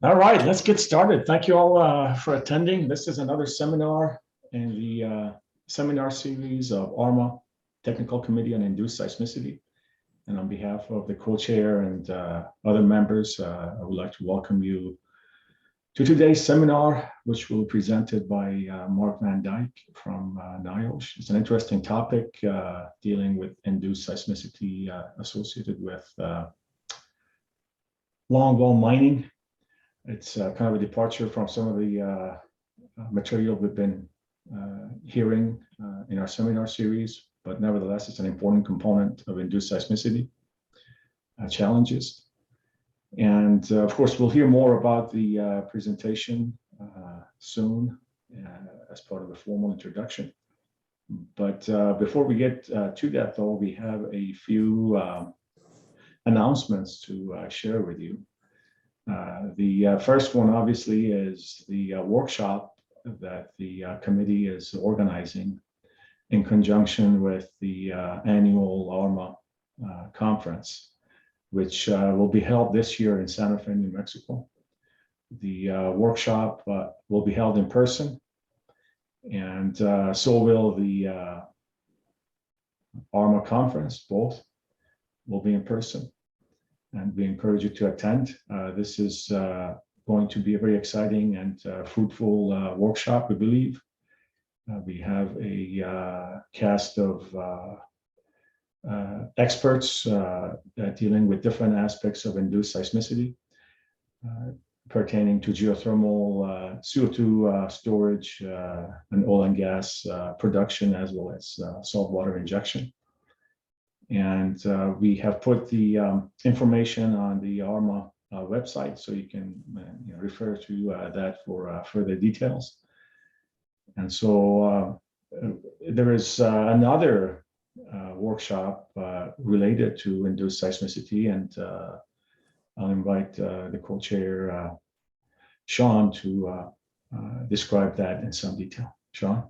All right, let's get started. Thank you all for attending. This is another seminar in the seminar series of ARMA Technical Committee on Induced Seismicity. And on behalf of the co-chair and other members, I would like to welcome you to today's seminar, which will be presented by Mark Van Dyke from NIOSH. It's an interesting topic dealing with induced seismicity associated with longwall mining. It's kind of a departure from some of the material we've been hearing in our seminar series, but nevertheless, it's an important component of induced seismicity challenges. And of course, we'll hear more about the presentation soon as part of the formal introduction. But before we get to that, though, we have a few announcements to share with you. The first one, obviously, is the workshop that the committee is organizing in conjunction with the annual ARMA conference, which will be held this year in Santa Fe, New Mexico. The workshop will be held in person, and so will the ARMA conference. Both will be in person. And we encourage you to attend. This is going to be a very exciting and fruitful workshop, we believe. We have a cast of experts dealing with different aspects of induced seismicity pertaining to geothermal, CO2 storage, and oil and gas production, as well as saltwater injection. And we have put the information on the ARMA website, so you can refer to that for further details. And so there is another workshop related to induced seismicity, and I'll invite the co-chair, Sean, to describe that in some detail. Sean?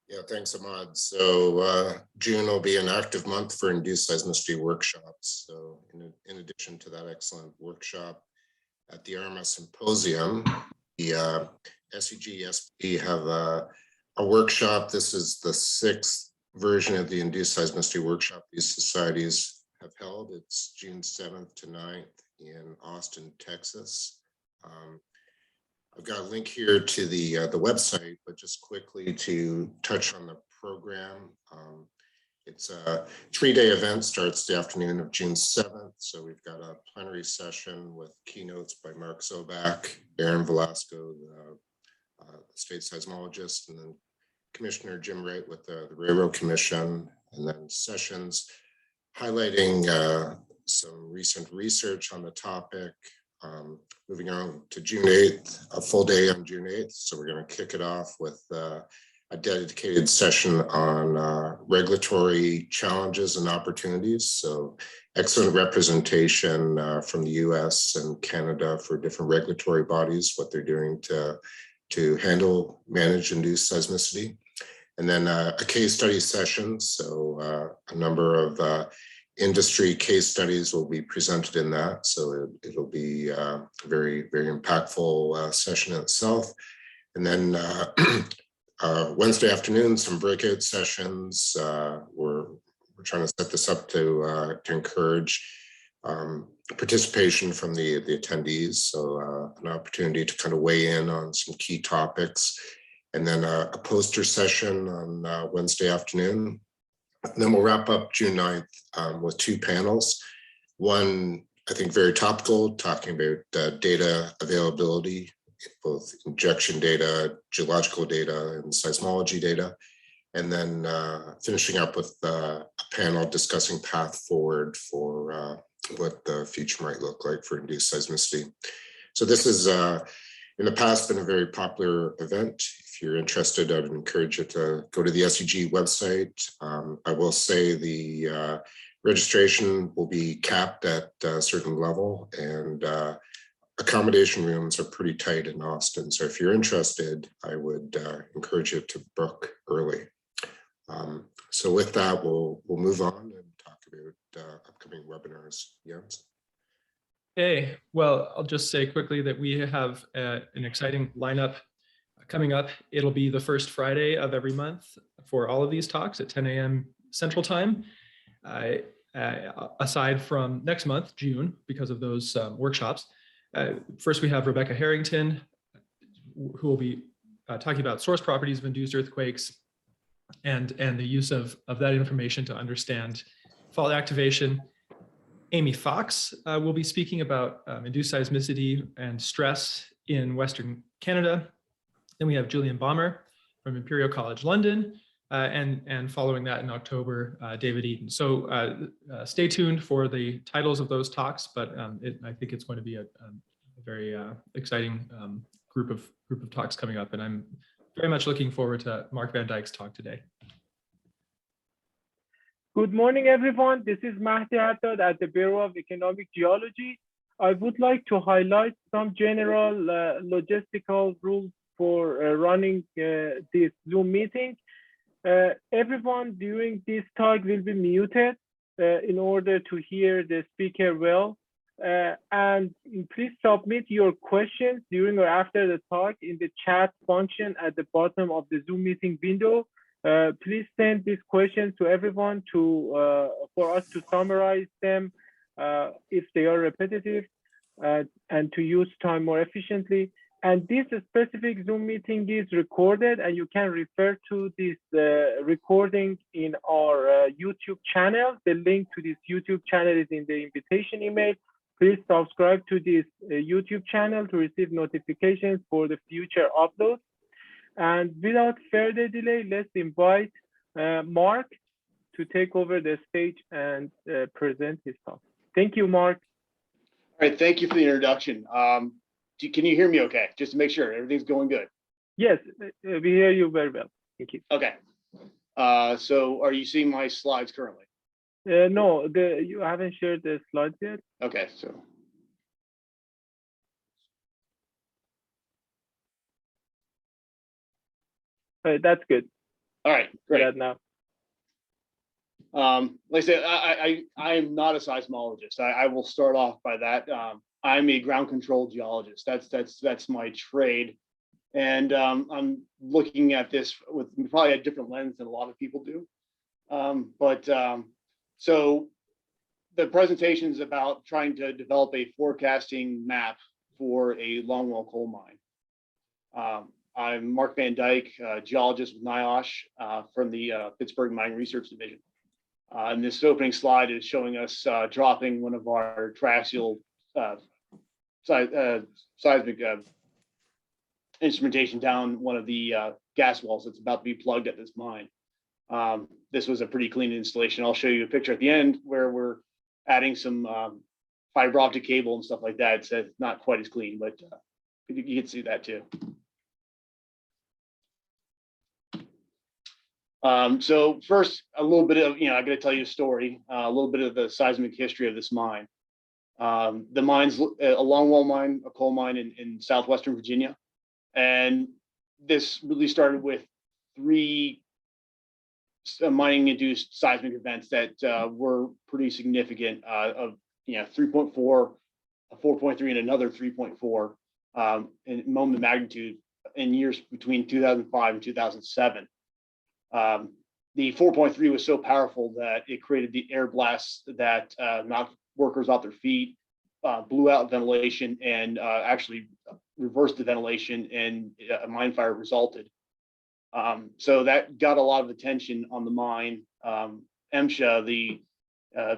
Yeah, thanks, Ahmad. So June will be an active month for induced seismicity workshops. So in addition to that excellent workshop at the ARMA Symposium, the SEG have a workshop. This is the 6th version of the induced seismicity workshop these societies have held. It's June 7th to 9th in Austin, Texas. I've got a link here to the website, but just quickly to touch on the program. It's a 3-day event, starts the afternoon of June 7th. So we've got a plenary session with keynotes by Mark Zobak, Aaron Velasco, the state seismologist, and then Commissioner Jim Wright with the Railroad Commission, and then sessions highlighting some recent research on the topic. Moving on to June 8th, a full day on June 8th. So we're going to kick it off with a dedicated session on regulatory challenges and opportunities. So excellent representation from the US and Canada for different regulatory bodies, what they're doing to handle, manage induced seismicity. And then a case study session. So a number of industry case studies will be presented in that. So it'll be a very, very impactful session in itself. And then Wednesday afternoon, some breakout sessions. We're trying to set this up to encourage participation from the attendees. So an opportunity to kind of weigh in on some key topics. And then a poster session on Wednesday afternoon. And then we'll wrap up June 9th with 2 panels. One, I think, very topical, talking about data availability, both injection data, geological data, and seismology data. And then finishing up with a panel discussing path forward for what the future might look like for induced seismicity. So this is, in the past, been a very popular event. If you're interested, I would encourage you to go to the SEG website. I will say the registration will be capped at a certain level, and accommodation rooms are pretty tight in Austin. So if you're interested, I would encourage you to book early. So with that, we'll move on and talk about upcoming webinars. Jens? Hey, well, I'll just say quickly that we have an exciting lineup coming up. It'll be the first Friday of every month for all of these talks at 10 a.m. Central Time. Aside from next month, June, because of those workshops. First, we have Rebecca Harrington, who will be talking about source properties of induced earthquakes and the use of that information to understand fault activation. Amy Fox will be speaking about induced seismicity and stress in Western Canada. Then we have Julian Baumer from Imperial College London, and following that in October, David Eaton. So stay tuned for the titles of those talks, but I think it's going to be a very exciting group of talks coming up, and I'm very much looking forward to Mark Van Dyke's talk today. Good morning, everyone. This is Mahdi Haddad at the Bureau of Economic Geology. I would like to highlight some general logistical rules for running this Zoom meeting. Everyone during this talk will be muted in order to hear the speaker well. And please submit your questions during or after the talk in the chat function at the bottom of the Zoom meeting window. Please send these questions to everyone for us to summarize them if they are repetitive and to use time more efficiently. And this specific Zoom meeting is recorded, and you can refer to this recording in our YouTube channel. The link to this YouTube channel is in the invitation email. Please subscribe to this YouTube channel to receive notifications for the future uploads. And without further delay, let's invite Mark to take over the stage and present his talk. Thank you, Mark. All right, thank you for the introduction. Can you hear me okay? Just to make sure everything's going good. Yes, we hear you very well. Thank you. Okay. So are you seeing my slides currently? No, you haven't shared the slides yet. Okay, so. That's good. All right, great. Now. Like I said, I am not a seismologist. I will start off by that. I'm a ground control geologist. That's my trade. And I'm looking at this with probably a different lens than a lot of people do. So the presentation is about trying to develop a forecasting map for a longwall coal mine. I'm Mark Van Dyke, geologist with NIOSH from the Pittsburgh Mine Research Division. And this opening slide is showing us dropping one of our triaxial seismic instrumentation down one of the gas walls that's about to be plugged at this mine. This was a pretty clean installation. I'll show you a picture at the end where we're adding some fiber optic cable and stuff like that. It's not quite as clean, but you can see that too. So first, a little bit of, I got to tell you a story, a little bit of the seismic history of this mine. The mine's a longwall mine, a coal mine in southwestern Virginia. And this really started with 3 mining-induced seismic events that were pretty significant of 3.4, a 4.3, and another 3.4 in moment of magnitude in years between 2005 and 2007. The 4.3 was so powerful that it created the air blasts that knocked workers off their feet, blew out ventilation, and actually reversed the ventilation, and a mine fire resulted. So that got a lot of attention on the mine. MSHA,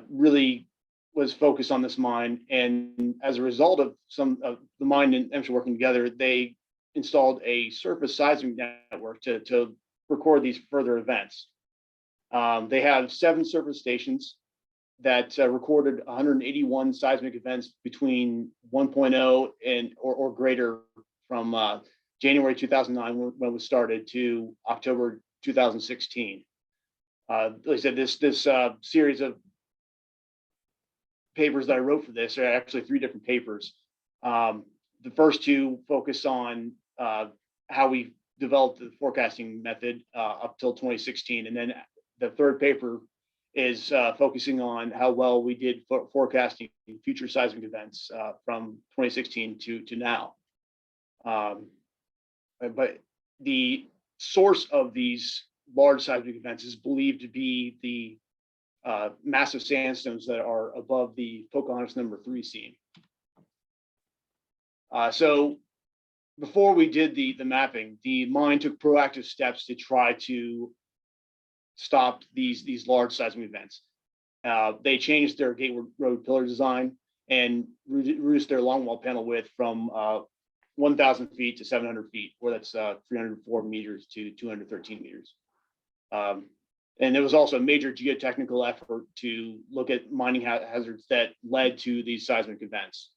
really was focused on this mine, and as a result of some of the mine and MSHA working together, they installed a surface seismic network to record these further events. They have 7 surface stations that recorded 181 seismic events between 1.0 and or greater from January 2009 when it was started to October 2016. Like I said, this series of papers that I wrote for this are actually 3 different papers. The first 2 focus on how we developed the forecasting method up till 2016, and then the third paper is focusing on how well we did forecasting future seismic events from 2016 to now. But the source of these large seismic events is believed to be the massive sandstones that are above the Pocahontas #3 seam. So before we did the mapping, the mine took proactive steps to try to stop these large seismic events. They changed their gate road pillar design and reduced their longwall panel width from 1,000 feet to 700 feet, where that's 304 meters to 213 meters. And there was also a major geotechnical effort to look at mining hazards that led to these seismic events.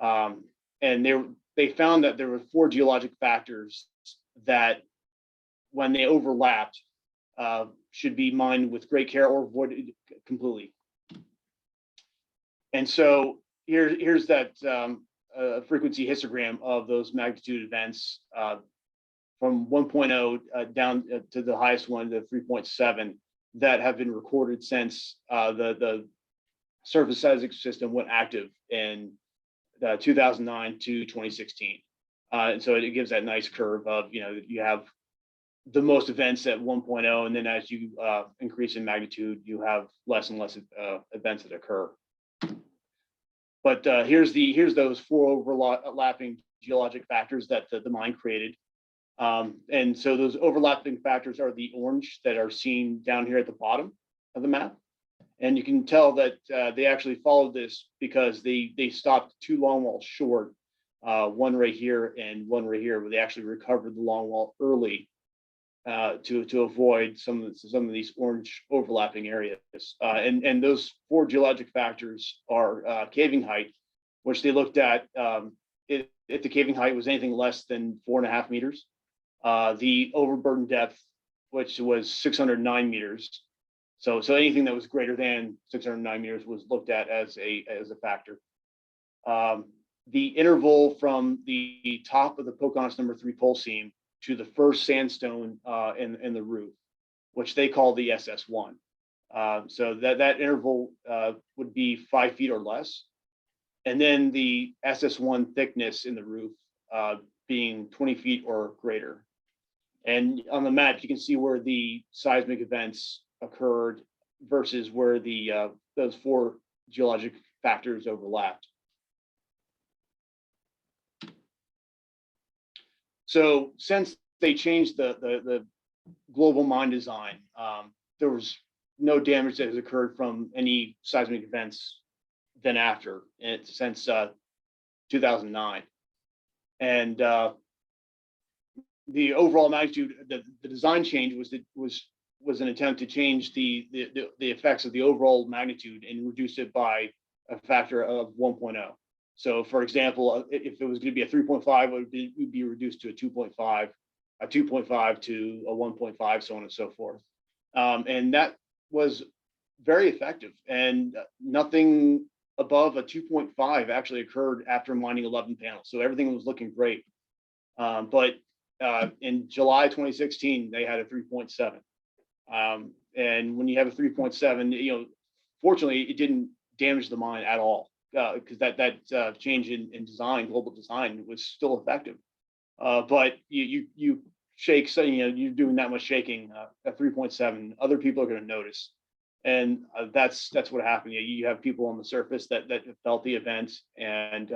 And they found that there were 4 geologic factors that, when they overlapped, should be mined with great care or avoided completely. And so here's that frequency histogram of those magnitude events from 1.0 down to the highest one, the 3.7, that have been recorded since the surface seismic system went active in 2009 to 2016. And so it gives that nice curve of, you have the most events at 1.0, and then as you increase in magnitude, you have less and less events that occur. But here's those 4 overlapping geologic factors that the mine created. And so those overlapping factors are the orange that are seen down here at the bottom of the map. And you can tell that they actually followed this because they stopped 2 longwalls short, one right here and one right here, where they actually recovered the longwall early to avoid some of these orange overlapping areas. And those 4 geologic factors are caving height, which they looked at if the caving height was anything less than 4.5 meters. The overburden depth, which was 609 meters. So anything that was greater than 609 meters was looked at as a factor. The interval from the top of the Pocahontas #3 pole seam to the first sandstone in the roof, which they call the SS1. So that interval would be 5 feet or less. And then the SS1 thickness in the roof being 20 feet or greater. And on the map, you can see where the seismic events occurred versus where those 4 geologic factors overlapped. So since they changed the global mine design, there was no damage that has occurred from any seismic events then after, since 2009. And the overall magnitude, the design change was an attempt to change the effects of the overall magnitude and reduce it by a factor of 1.0. So, for example, if it was going to be a 3.5, it would be reduced to a 2.5, a 2.5 to a 1.5, so on and so forth. And that was very effective. And nothing above a 2.5 actually occurred after mining 11 panels. So everything was looking great. But in July 2016, they had a 3.7. And when you have a 3.7, fortunately, it didn't damage the mine at all. Because that change in design, global design, was still effective. But you shake, so you're doing that much shaking at 3.7, other people are going to notice, and that's what happened. You have people on the surface that felt the event, and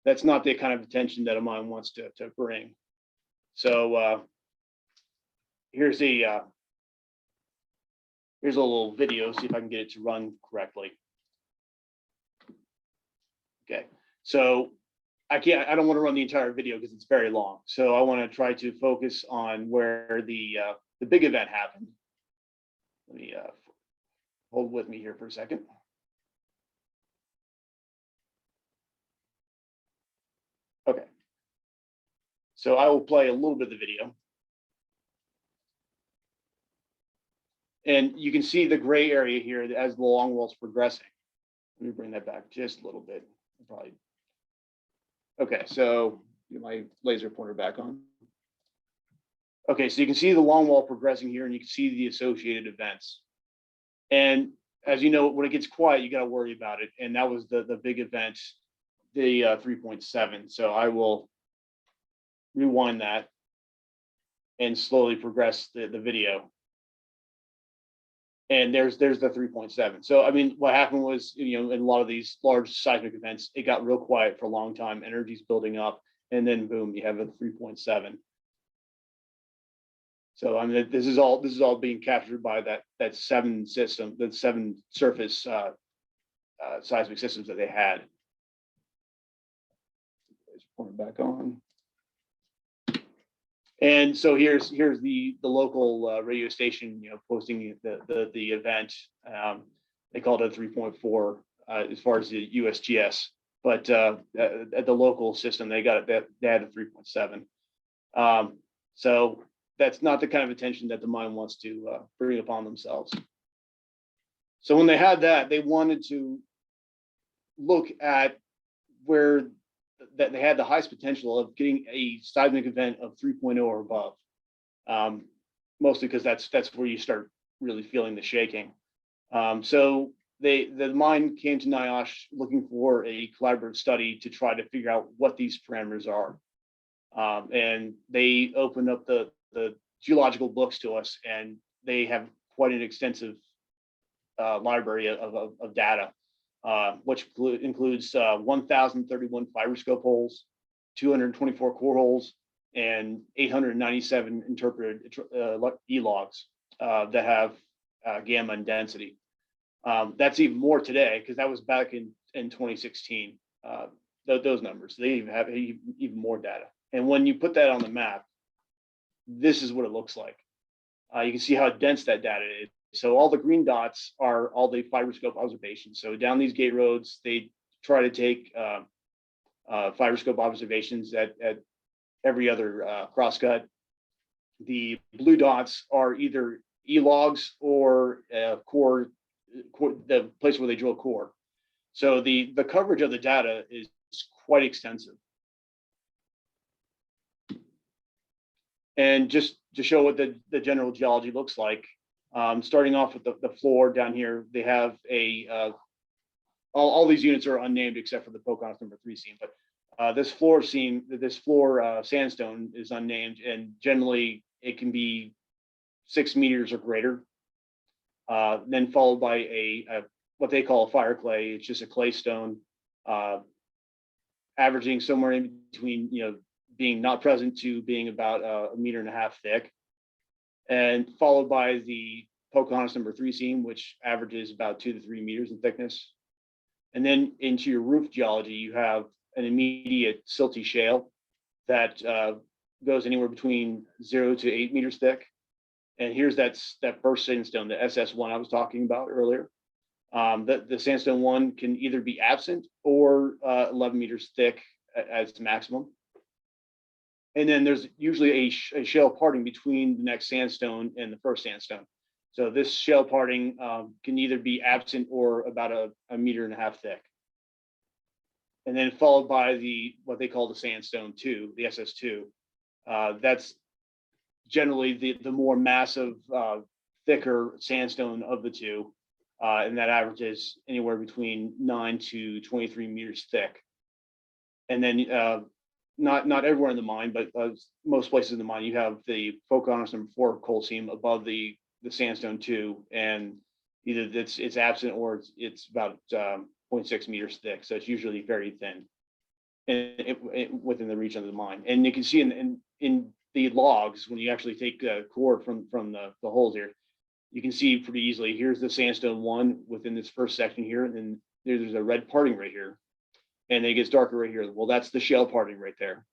that's not the kind of attention that a mine wants to bring. So here's a little video. See if I can get it to run correctly. Okay, so I don't want to run the entire video because it's very long. So I want to try to focus on where the big event happened. Let me hold with me here for a second. Okay, so I will play a little bit of the video. And you can see the gray area here as the longwall is progressing. Let me bring that back just a little bit. Probably. Okay, so get my laser pointer back on. Okay, so you can see the longwall progressing here, and you can see the associated events. And as you know, when it gets quiet, you got to worry about it. And that was the big event, the 3.7. So I will rewind that and slowly progress the video. And there's the 3.7. So, I mean, what happened was, in a lot of these large seismic events, it got real quiet for a long time. Energy's building up, and then boom, you have a 3.7. So, I mean, this is all being captured by that 7 system, the 7 surface seismic systems that they had. Let's point it back on. And so here's the local radio station, posting the event. They called it 3.4 as far as the USGS, but at the local system they got it. They had a 3.7. So that's not the kind of attention that the mine wants to bring upon themselves. So when they had that, they wanted to look at where that they had the highest potential of getting a seismic event of 3.0 or above, mostly because that's where you start really feeling the shaking. So the mine came to NIOSH looking for a collaborative study to try to figure out what these parameters are, and they opened up the geological books to us, and they have quite an extensive library of data. Which includes 1,031 fiberscope holes, 224 core holes, and 897 interpreted E-logs that have gamma and density. That's even more today, because that was back in 2016. Those numbers, they even have even more data. And when you put that on the map, this is what it looks like. You can see how dense that data is. So all the green dots are all the fiberscope observations. So down these gate roads, they try to take fiberscope observations at every other crosscut. The blue dots are either E-logs or core, the place where they drill core. So the coverage of the data is quite extensive. And just to show what the general geology looks like, starting off with the floor down here, they have all these units are unnamed except for the Pocahontas number 3 seam, but this floor sandstone is unnamed, and generally it can be 6 meters or greater. Then followed by a what they call a fire clay. It's just a clay stone, averaging somewhere in between, being not present to being about 1.5 meters thick. And followed by the Pocahontas number 3 seam, which averages about 2 to 3 meters in thickness. And then into your roof geology, you have an immediate silty shale that goes anywhere between 0 to 8 meters thick. And here's that first sandstone, the SS1 I was talking about earlier. The sandstone 1 can either be absent or 11 meters thick at its maximum. And then there's usually a shale parting between the next sandstone and the first sandstone. So this shale parting can either be absent or about a 1.5 meters thick. And then followed by what they call the sandstone 2, the SS2. That's generally the more massive, thicker sandstone of the two. And that averages anywhere between 9 to 23 meters thick. And then not everywhere in the mine, but most places in the mine, you have the Pocahontas number 4 coal seam above the sandstone 2, and either it's absent or it's about 0.6 meters thick. So it's usually very thin and within the region of the mine. And you can see in the logs, when you actually take core from the holes here, you can see pretty easily, here's the sandstone 1 within this first section here, and then there's a red parting right here. And it gets darker right here. Well, that's the shale parting right there.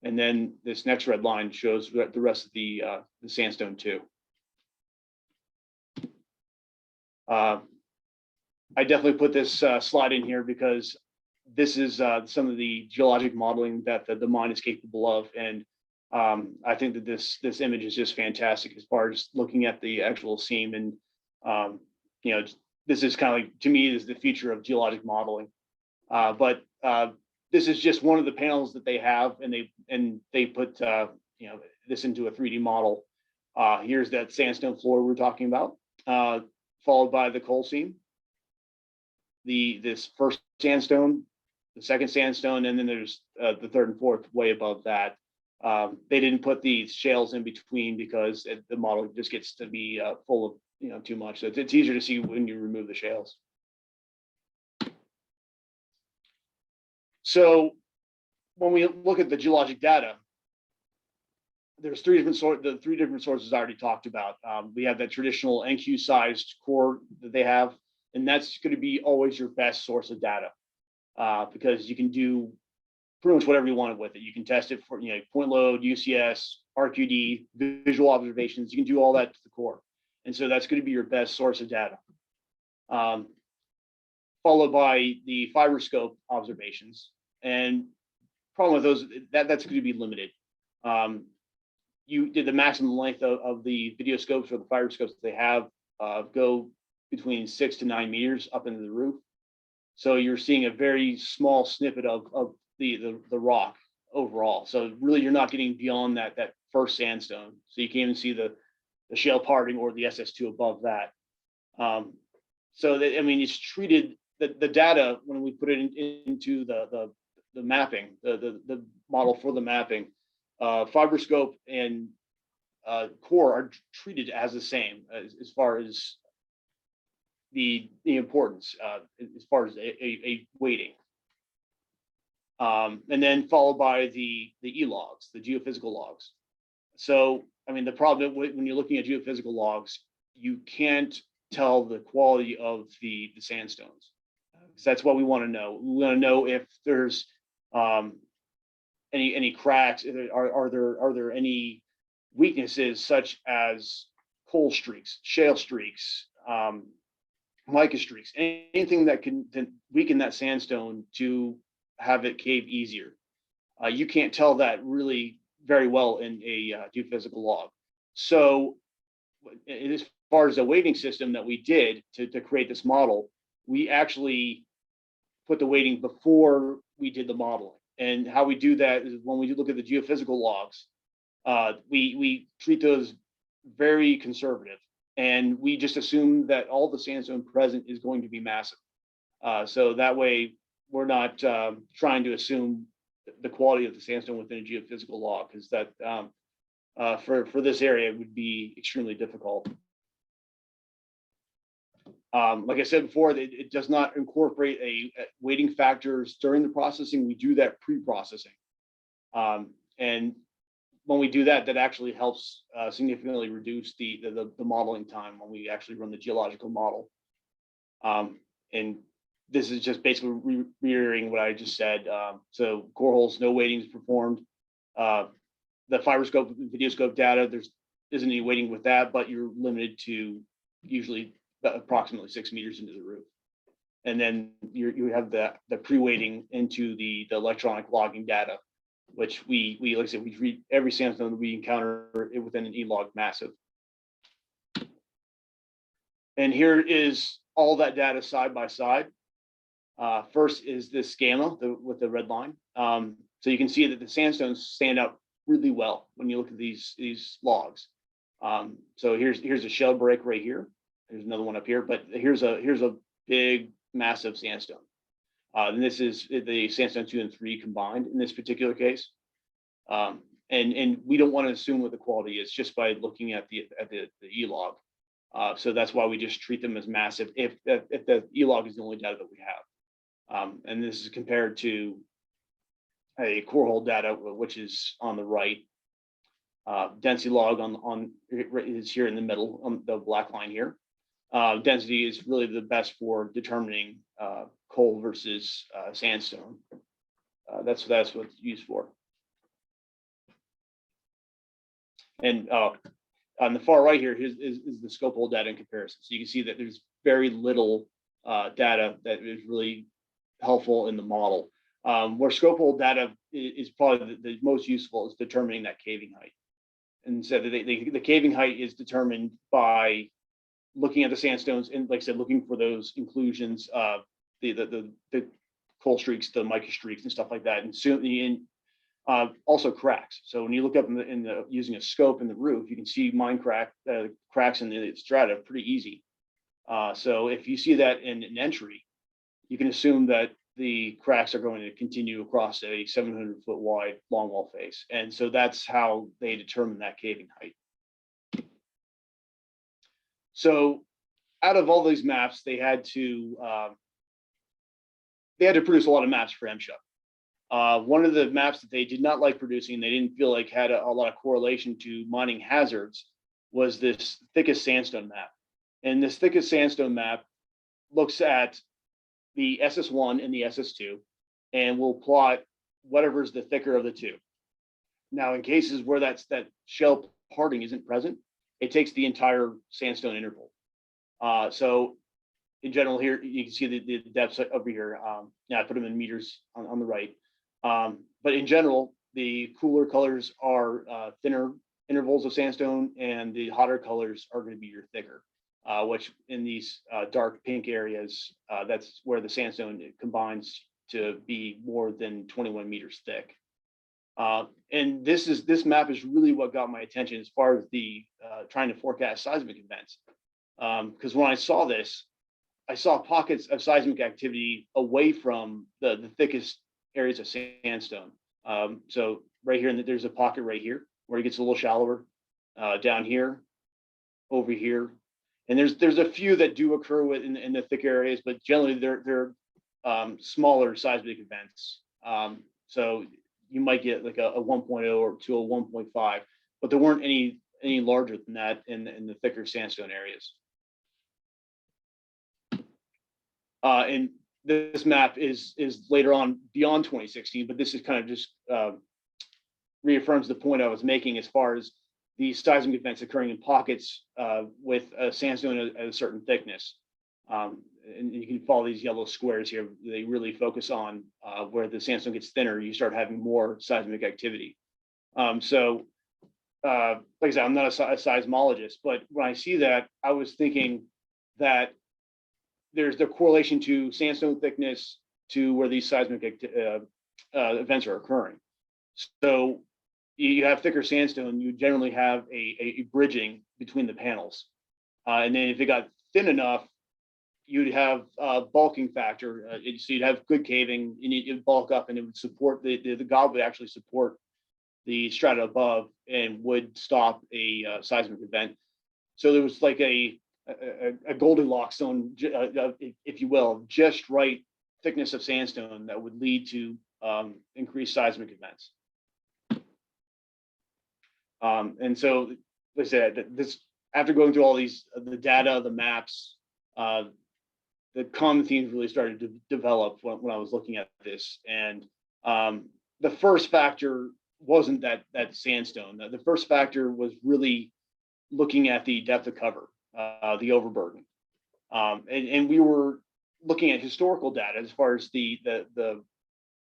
And then this next red line shows the rest of the sandstone 2. I definitely put this slide in here because this is some of the geologic modeling that the mine is capable of. And I think that this image is just fantastic as far as looking at the actual seam. And, this is kind of like, to me, is the future of geologic modeling. But this is just one of the panels that they have, and they put this into a 3D model. Here's that sandstone floor we're talking about. followed by the coal seam, this first sandstone, the second sandstone, and then there's the third and fourth way above that. They didn't put these shales in between because the model just gets to be full of too much. So it's easier to see when you remove the shales. So when we look at the geologic data, there's three different sources I already talked about. We have that traditional NQ sized core that they have, and that's going to be always your best source of data because you can do pretty much whatever you want with it. You can test it for point load, UCS, RQD, visual observations. You can do all that to the core, and so that's going to be your best source of data. Followed by the fiber scope observations, and problem with those that's going to be limited. You did the maximum length of the video scopes or the fiber scopes that they have go between 6 to 9 meters up into the roof. So you're seeing a very small snippet of the rock overall. So really you're not getting beyond that first sandstone. So you can't even see the shale parting or the SS2 above that. So that, I mean, it's treated the data when we put it into the mapping, the model for the mapping, fiber scope and core are treated as the same as far as the importance, as far as a weighting. And then followed by the E-logs, the geophysical logs. So, I mean, the problem when you're looking at geophysical logs, you can't tell the quality of the sandstones. So that's what we want to know. We want to know if there's any cracks. Are there any weaknesses such as coal streaks, shale streaks, mica streaks, anything that can weaken that sandstone to have it cave easier. You can't tell that really very well in a geophysical log. So as far as the weighting system that we did to create this model, we actually put the weighting before we did the modeling. And how we do that is when we look at the geophysical logs, we treat those very conservative. And we just assume that all the sandstone present is going to be massive. So that way we're not trying to assume the quality of the sandstone within a geophysical log, because that for this area would be extremely difficult. Like I said before, it does not incorporate a weighting factors during the processing. We do that pre-processing. And when we do that, that actually helps significantly reduce the modeling time when we actually run the geological model. And this is just basically reiterating what I just said. So core holes, no weighting is performed. The fiber scope, video scope data, there isn't any weighting with that, but you're limited to usually approximately 6 meters into the roof. And then you have the pre-weighting into the electronic logging data, which we like I said, we treat every sandstone that we encounter it within an E-log massive. And here is all that data side by side. First is this gamma with the red line. So you can see that the sandstones stand out really well when you look at these logs. So here's a shell break right here. There's another one up here, but here's a big, massive sandstone. And this is the sandstone 2 and 3 combined in this particular case. And we don't want to assume what the quality is just by looking at the E-log. So that's why we just treat them as massive if the E-log is the only data that we have. And this is compared to a core hole data, which is on the right. Density log is here in the middle on the black line here. Density is really the best for determining coal versus sandstone. That's what it's used for. And on the far right here is the scope hole data in comparison. So you can see that there's very little data that is really helpful in the model. Where scope hole data is probably the most useful is determining that caving height. And so the caving height is determined by looking at the sandstones and, like I said, looking for those inclusions of the coal streaks, the mica streaks, and stuff like that, and also cracks. So when you look up using a scope in the roof, you can see cracks in the strata pretty easy. So if you see that in an entry, you can assume that the cracks are going to continue across a 700-foot wide longwall face. And so that's how they determine that caving height. So out of all these maps, they had to produce a lot of maps for MSHA. One of the maps that they did not like producing, they didn't feel like had a lot of correlation to mining hazards, was this thickest sandstone map. And this thickest sandstone map looks at the SS1 and the SS2, and will plot whatever's the thicker of the two. Now, in cases where that shell parting isn't present, it takes the entire sandstone interval. So in general, here you can see the depths over here. Yeah, I put them in meters on the right. But in general, the cooler colors are thinner intervals of sandstone, and the hotter colors are going to be your thicker. Which in these dark pink areas, that's where the sandstone combines to be more than 21 meters thick. And this map is really what got my attention as far as the trying to forecast seismic events. Because when I saw this, I saw pockets of seismic activity away from the thickest areas of sandstone. So right here, there's a pocket right here where it gets a little shallower, down here, over here. And there's a few that do occur in the thick areas, but generally they're smaller seismic events. So you might get like a 1.0 or to a 1.5, but there weren't any larger than that in the thicker sandstone areas. And this map is later on beyond 2016, but this is kind of just reaffirms the point I was making as far as these seismic events occurring in pockets with sandstone at a certain thickness. And you can follow these yellow squares here. They really focus on where the sandstone gets thinner, you start having more seismic activity. So like I said, I'm not a seismologist, but when I see that, I was thinking that there's the correlation to sandstone thickness to where these seismic events are occurring. So you have thicker sandstone, you generally have a bridging between the panels. And then if it got thin enough, you'd have a bulking factor. So you'd have good caving, and it'd bulk up, and it would support the gob would actually support the strata above and would stop a seismic event. So there was like a Goldilocks zone, if you will, just right thickness of sandstone that would lead to increased seismic events. And so, like I said, this after going through all these the data, the maps, the common themes really started to develop when I was looking at this. And the first factor wasn't that sandstone. The first factor was really looking at the depth of cover, the overburden, and we were looking at historical data as far as the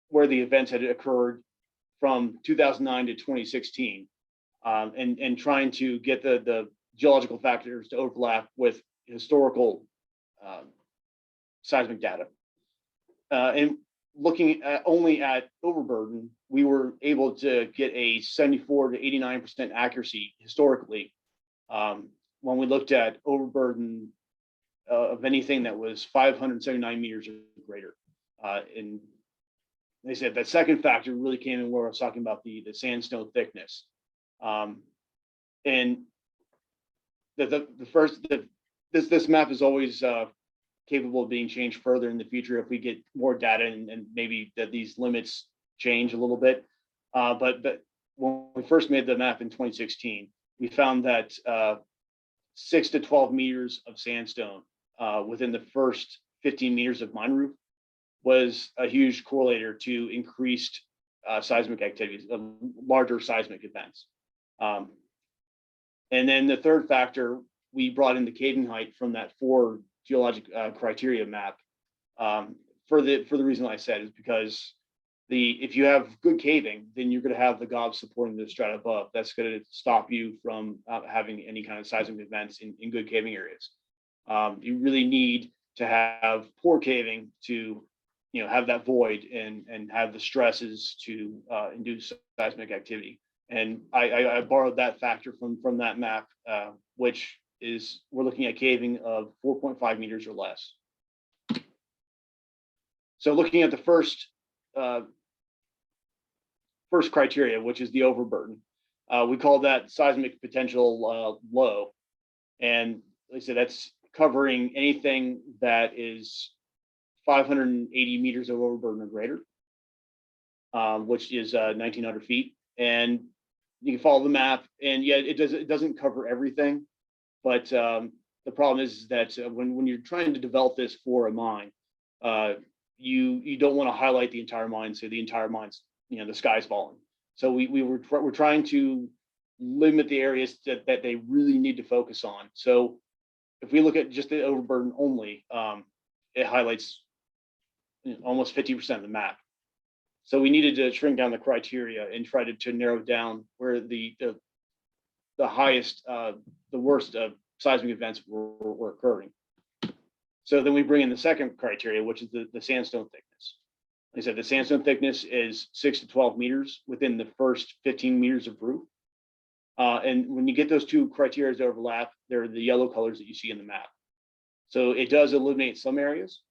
where the events had occurred from 2009 to 2016. And trying to get the geological factors to overlap with historical seismic data. And looking only at overburden, we were able to get a 74 to 89% accuracy historically when we looked at overburden of anything that was 579 meters or greater. And they said that second factor really came in where I was talking about the sandstone thickness. And this map is always capable of being changed further in the future if we get more data and maybe that these limits change a little bit. But when we first made the map in 2016, we found that 6 to 12 meters of sandstone within the first 15 meters of mine roof was a huge correlator to increased seismic activities, larger seismic events. And then the third factor, we brought in the caving height from that 4 geologic criteria map for the reason I said, is because if you have good caving, then you're going to have the gobs supporting the strata above. That's going to stop you from having any kind of seismic events in good caving areas. You really need to have poor caving to have that void and have the stresses to induce seismic activity. And I borrowed that factor from that map, which is we're looking at caving of 4.5 meters or less. So looking at the first criteria, which is the overburden, we call that seismic potential low. And like I said, that's covering anything that is 580 meters of overburden or greater, which is 1,900 feet. And you can follow the map, and yeah, it doesn't cover everything, but the problem is that when you're trying to develop this for a mine, you don't want to highlight the entire mine, so the entire mine's, the sky's falling. So we're trying to limit the areas that they really need to focus on. So if we look at just the overburden only, it highlights almost 50% of the map. So we needed to shrink down the criteria and try to narrow down where the highest, the worst seismic events were occurring. So then we bring in the second criteria, which is the sandstone thickness. Like I said, the sandstone thickness is 6 to 12 meters within the first 15 meters of roof. And when you get those two criteria to overlap, they're the yellow colors that you see in the map. So it does eliminate some areas.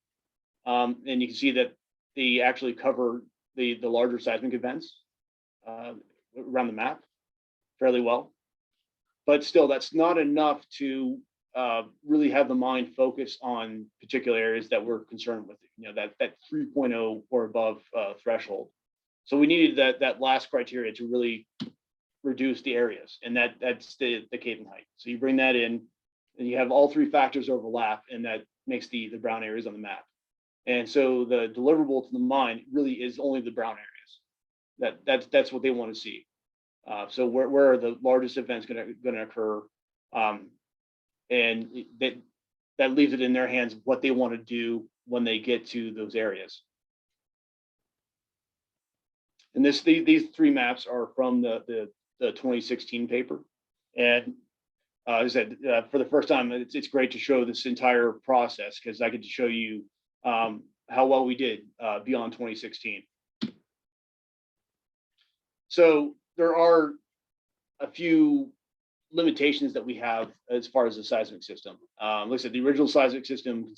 And you can see that they actually cover the larger seismic events around the map fairly well. But still, that's not enough to really have the mind focus on particular areas that we're concerned with, that 3.0 or above threshold. So we needed that last criteria to really reduce the areas, and that's the caving height. So you bring that in, and you have all three factors overlap, and that makes the brown areas on the map. And so the deliverable to the mine really is only the brown areas. That's what they want to see. So where are the largest events going to occur? And that leaves it in their hands what they want to do when they get to those areas. And these three maps are from the 2016 paper. And as I said, for the first time, it's great to show this entire process, because I get to show you how well we did beyond 2016. So there are a few limitations that we have as far as the seismic system. Like I said, the original seismic system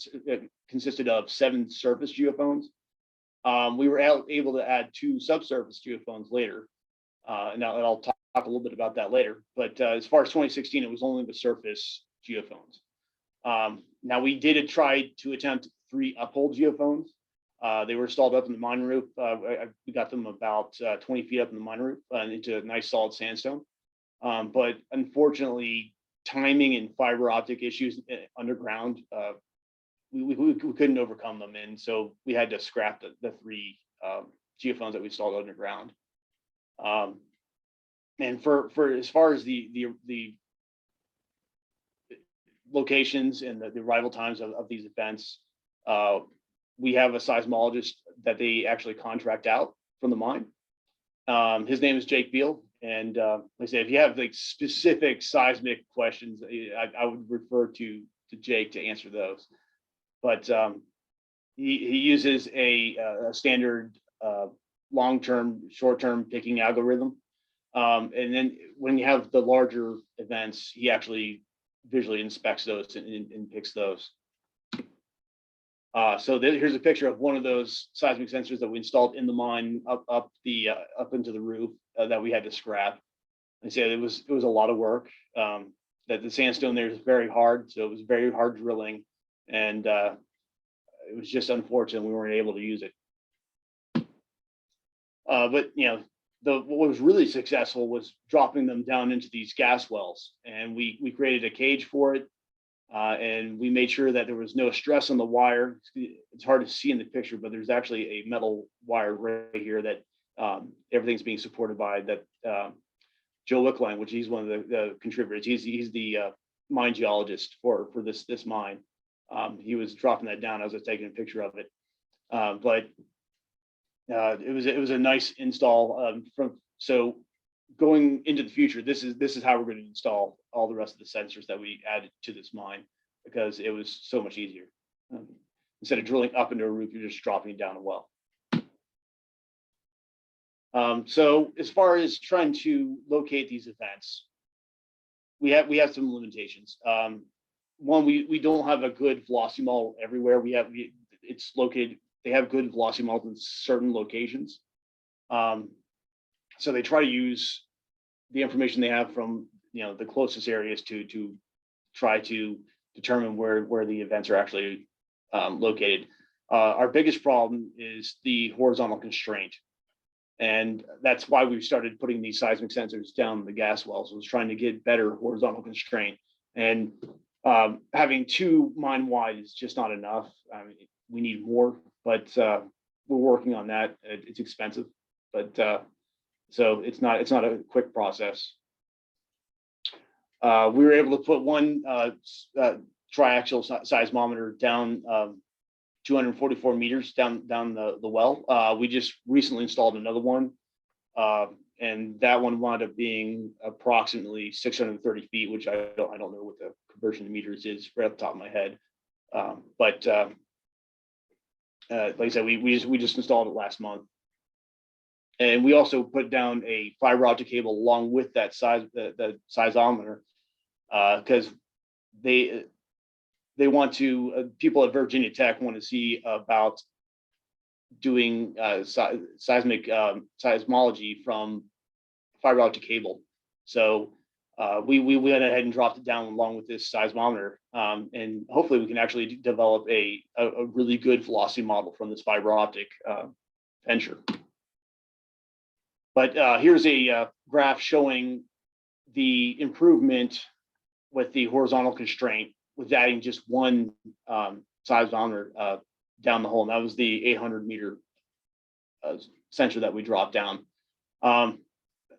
consisted of 7 surface geophones. We were able to add 2 subsurface geophones later. And I'll talk a little bit about that later. But as far as 2016, it was only the surface geophones. Now we did try to attempt 3 uphold geophones. They were installed up in the mine roof. We got them about 20 feet up in the mine roof into a nice solid sandstone. But unfortunately, timing and fiber optic issues underground, we couldn't overcome them. And so we had to scrap the 3 geophones that we installed underground. And for as far as the locations and the arrival times of these events, we have a seismologist that they actually contract out from the mine. His name is Jake Beal. And like I say, if you have like specific seismic questions, I would refer to Jake to answer those. But he uses a standard long-term, short-term picking algorithm. And then when you have the larger events, he actually visually inspects those and picks those. So here's a picture of one of those seismic sensors that we installed in the mine up into the roof that we had to scrap. I said it was a lot of work. That the sandstone there is very hard, so it was very hard drilling, and it was just unfortunate we weren't able to use it. But what was really successful was dropping them down into these gas wells, and we created a cage for it. And we made sure that there was no stress on the wire. It's hard to see in the picture, but there's actually a metal wire right here that everything's being supported by that Joe Wickline, which he's one of the contributors. He's the mine geologist for this mine. He was dropping that down as I was taking a picture of it. But it was a nice install. So going into the future, this is how we're going to install all the rest of the sensors that we added to this mine, because it was so much easier. Instead of drilling up into a roof, you're just dropping it down a well. So as far as trying to locate these events, we have some limitations. One, we don't have a good velocity model everywhere. It's located. They have good velocity models in certain locations. So they try to use the information they have from the closest areas to try to determine where the events are actually located. Our biggest problem is the horizontal constraint. And that's why we started putting these seismic sensors down the gas wells, was trying to get better horizontal constraint. And having 2 mine wide is just not enough. I mean, we need more, but we're working on that. It's expensive, but so it's not a quick process. We were able to put one triaxial seismometer down 244 meters down the well. We just recently installed another one, and that one wound up being approximately 630 feet, which I don't know what the conversion to meters is right off the top of my head. But like I said, we just installed it last month, and we also put down a fiber optic cable along with that the seismometer, because they want to, people at Virginia Tech want to see about doing seismic seismology from fiber optic cable. So we went ahead and dropped it down along with this seismometer, and hopefully we can actually develop a really good velocity model from this fiber optic venture. But here's a graph showing the improvement with the horizontal constraint with adding just one seismometer down the hole. And that was the 800 meter sensor that we dropped down.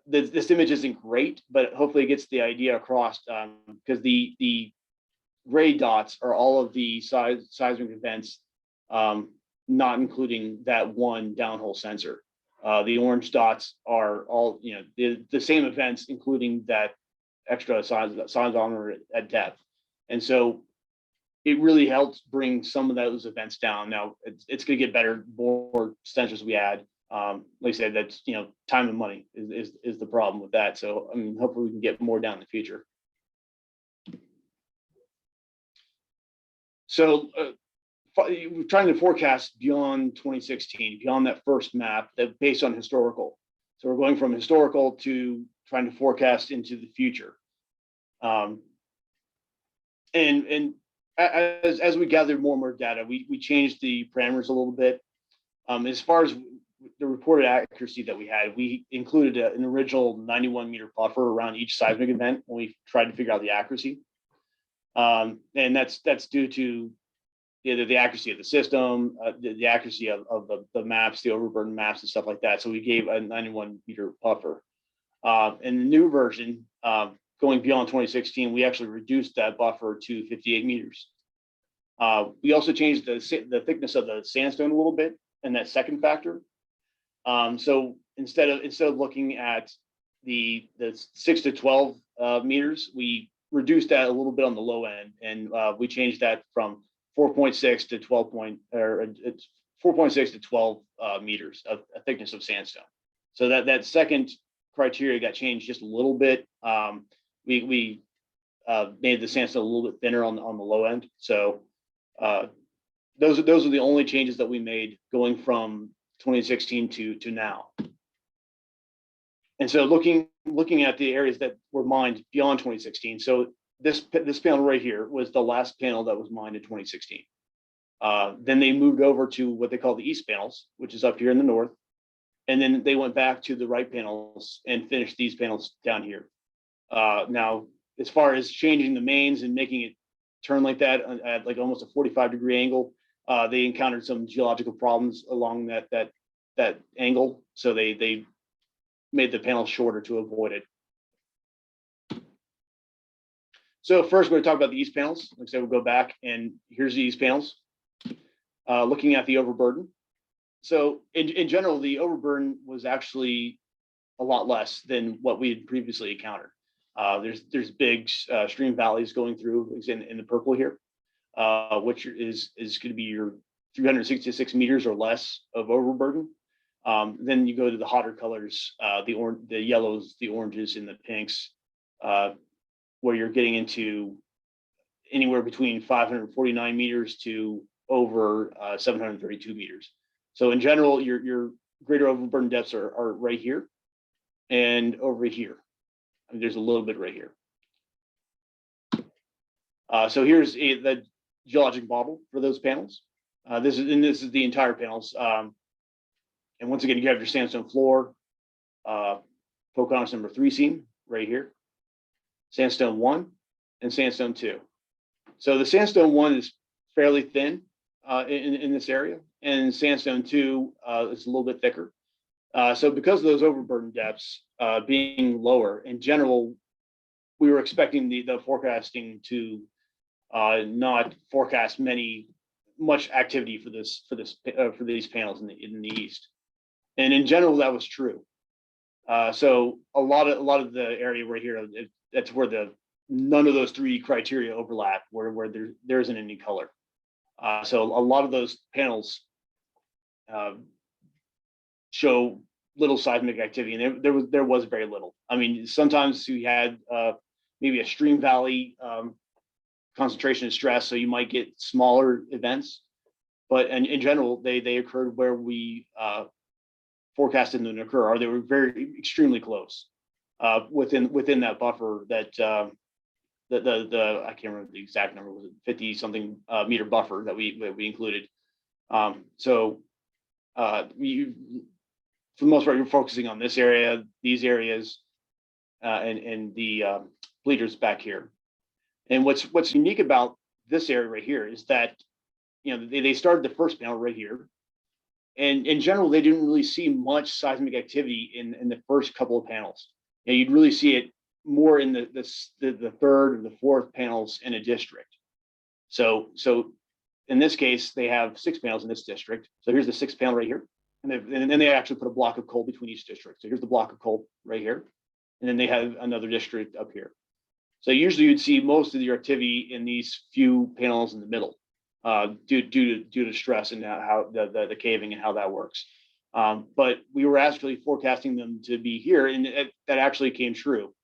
This image isn't great, but hopefully it gets the idea across, because the gray dots are all of the seismic events, not including that one downhole sensor. The orange dots are all the same events, including that extra seismometer at depth. And so it really helps bring some of those events down. Now it's going to get better, more sensors we add. Like I said, that's time and money is the problem with that. So I mean, hopefully we can get more down in the future. So we're trying to forecast beyond 2016, beyond that first map, that based on historical. So we're going from historical to trying to forecast into the future. And as we gathered more and more data, we changed the parameters a little bit. As far as the reported accuracy that we had, we included an original 91 meter buffer around each seismic event when we tried to figure out the accuracy. And that's due to either the accuracy of the system, the accuracy of the maps, the overburden maps and stuff like that. So we gave a 91 meter buffer. In the new version, going beyond 2016, we actually reduced that buffer to 58 meters. We also changed the thickness of the sandstone a little bit in that second factor. So instead of looking at the 6 to 12 meters, we reduced that a little bit on the low end, and we changed that from 4.6 to 4.6 to 12 meters of thickness of sandstone. So that second criteria got changed just a little bit. We made the sandstone a little bit thinner on the low end. So those are the only changes that we made going from 2016 to now. And so looking at the areas that were mined beyond 2016. So this panel right here was the last panel that was mined in 2016. Then they moved over to what they call the east panels, which is up here in the north. And then they went back to the right panels and finished these panels down here. Now, as far as changing the mains and making it turn like that at like almost a 45-degree angle, they encountered some geological problems along that angle. So they made the panel shorter to avoid it. So first, we're going to talk about the east panels. Like I said, we'll go back, and here's the east panels. Looking at the overburden. So in general, the overburden was actually a lot less than what we had previously encountered. There's big stream valleys going through in the purple here, which is going to be your 366 meters or less of overburden. Then you go to the hotter colors, the yellows, the oranges, and the pinks. where you're getting into anywhere between 549 meters to over 732 meters. So in general, your greater overburden depths are right here and over here. I mean, there's a little bit right here. So here's the geologic model for those panels. This is the entire panels. And once again, you have your sandstone floor, Pocahontas number 3 seam right here, sandstone 1 and sandstone 2. So the sandstone 1 is fairly thin in this area, and sandstone 2 is a little bit thicker. So because of those overburden depths being lower, in general, we were expecting the forecasting to not forecast much activity for these panels in the east, and in general that was true. So a lot of the area right here, that's where none of those 3 criteria overlap, where there isn't any color. So a lot of those panels show little seismic activity, and there was very little. I mean, sometimes we had maybe a stream valley concentration of stress, so you might get smaller events, but in general, they occurred where we forecasted them to occur, or they were extremely close within that buffer that I can't remember the exact number, was it 50 something meter buffer that we included. So for the most part, you're focusing on this area, these areas, and the bleachers back here. And what's unique about this area right here is that, you know, they started the first panel right here, and in general, they didn't really see much seismic activity in the first couple of panels. You know, you'd really see it more in the third or the fourth panels in a district. So in this case, they have 6 panels in this district. So here's the 6th panel right here. And then they actually put a block of coal between each district. So here's the block of coal right here. And then they have another district up here. So usually you'd see most of your activity in these few panels in the middle, due to stress and how the caving and how that works. But we were actually forecasting them to be here, and that actually came true,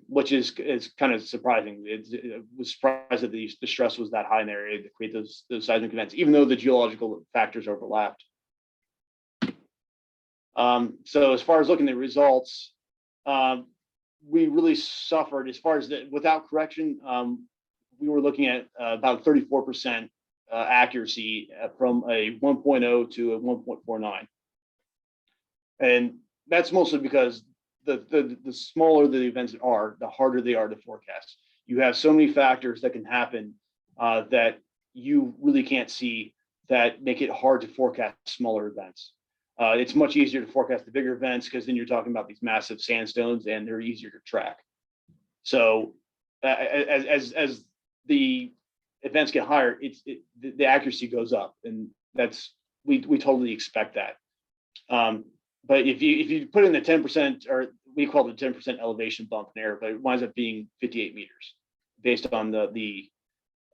which is kind of surprising. It was surprised that the stress was that high in the area to create those seismic events, even though the geological factors overlapped. So as far as looking at the results, we really suffered as far as without correction. We were looking at about 34% accuracy from a 1.0 to a 1.49. And that's mostly because the smaller the events are, the harder they are to forecast. You have so many factors that can happen that you really can't see, that make it hard to forecast smaller events. It's much easier to forecast the bigger events, because then you're talking about these massive sandstones and they're easier to track. So as the events get higher, the accuracy goes up, and we totally expect that. But if you put in the 10%, or we call it the 10% elevation bump in air, but it winds up being 58 meters based on the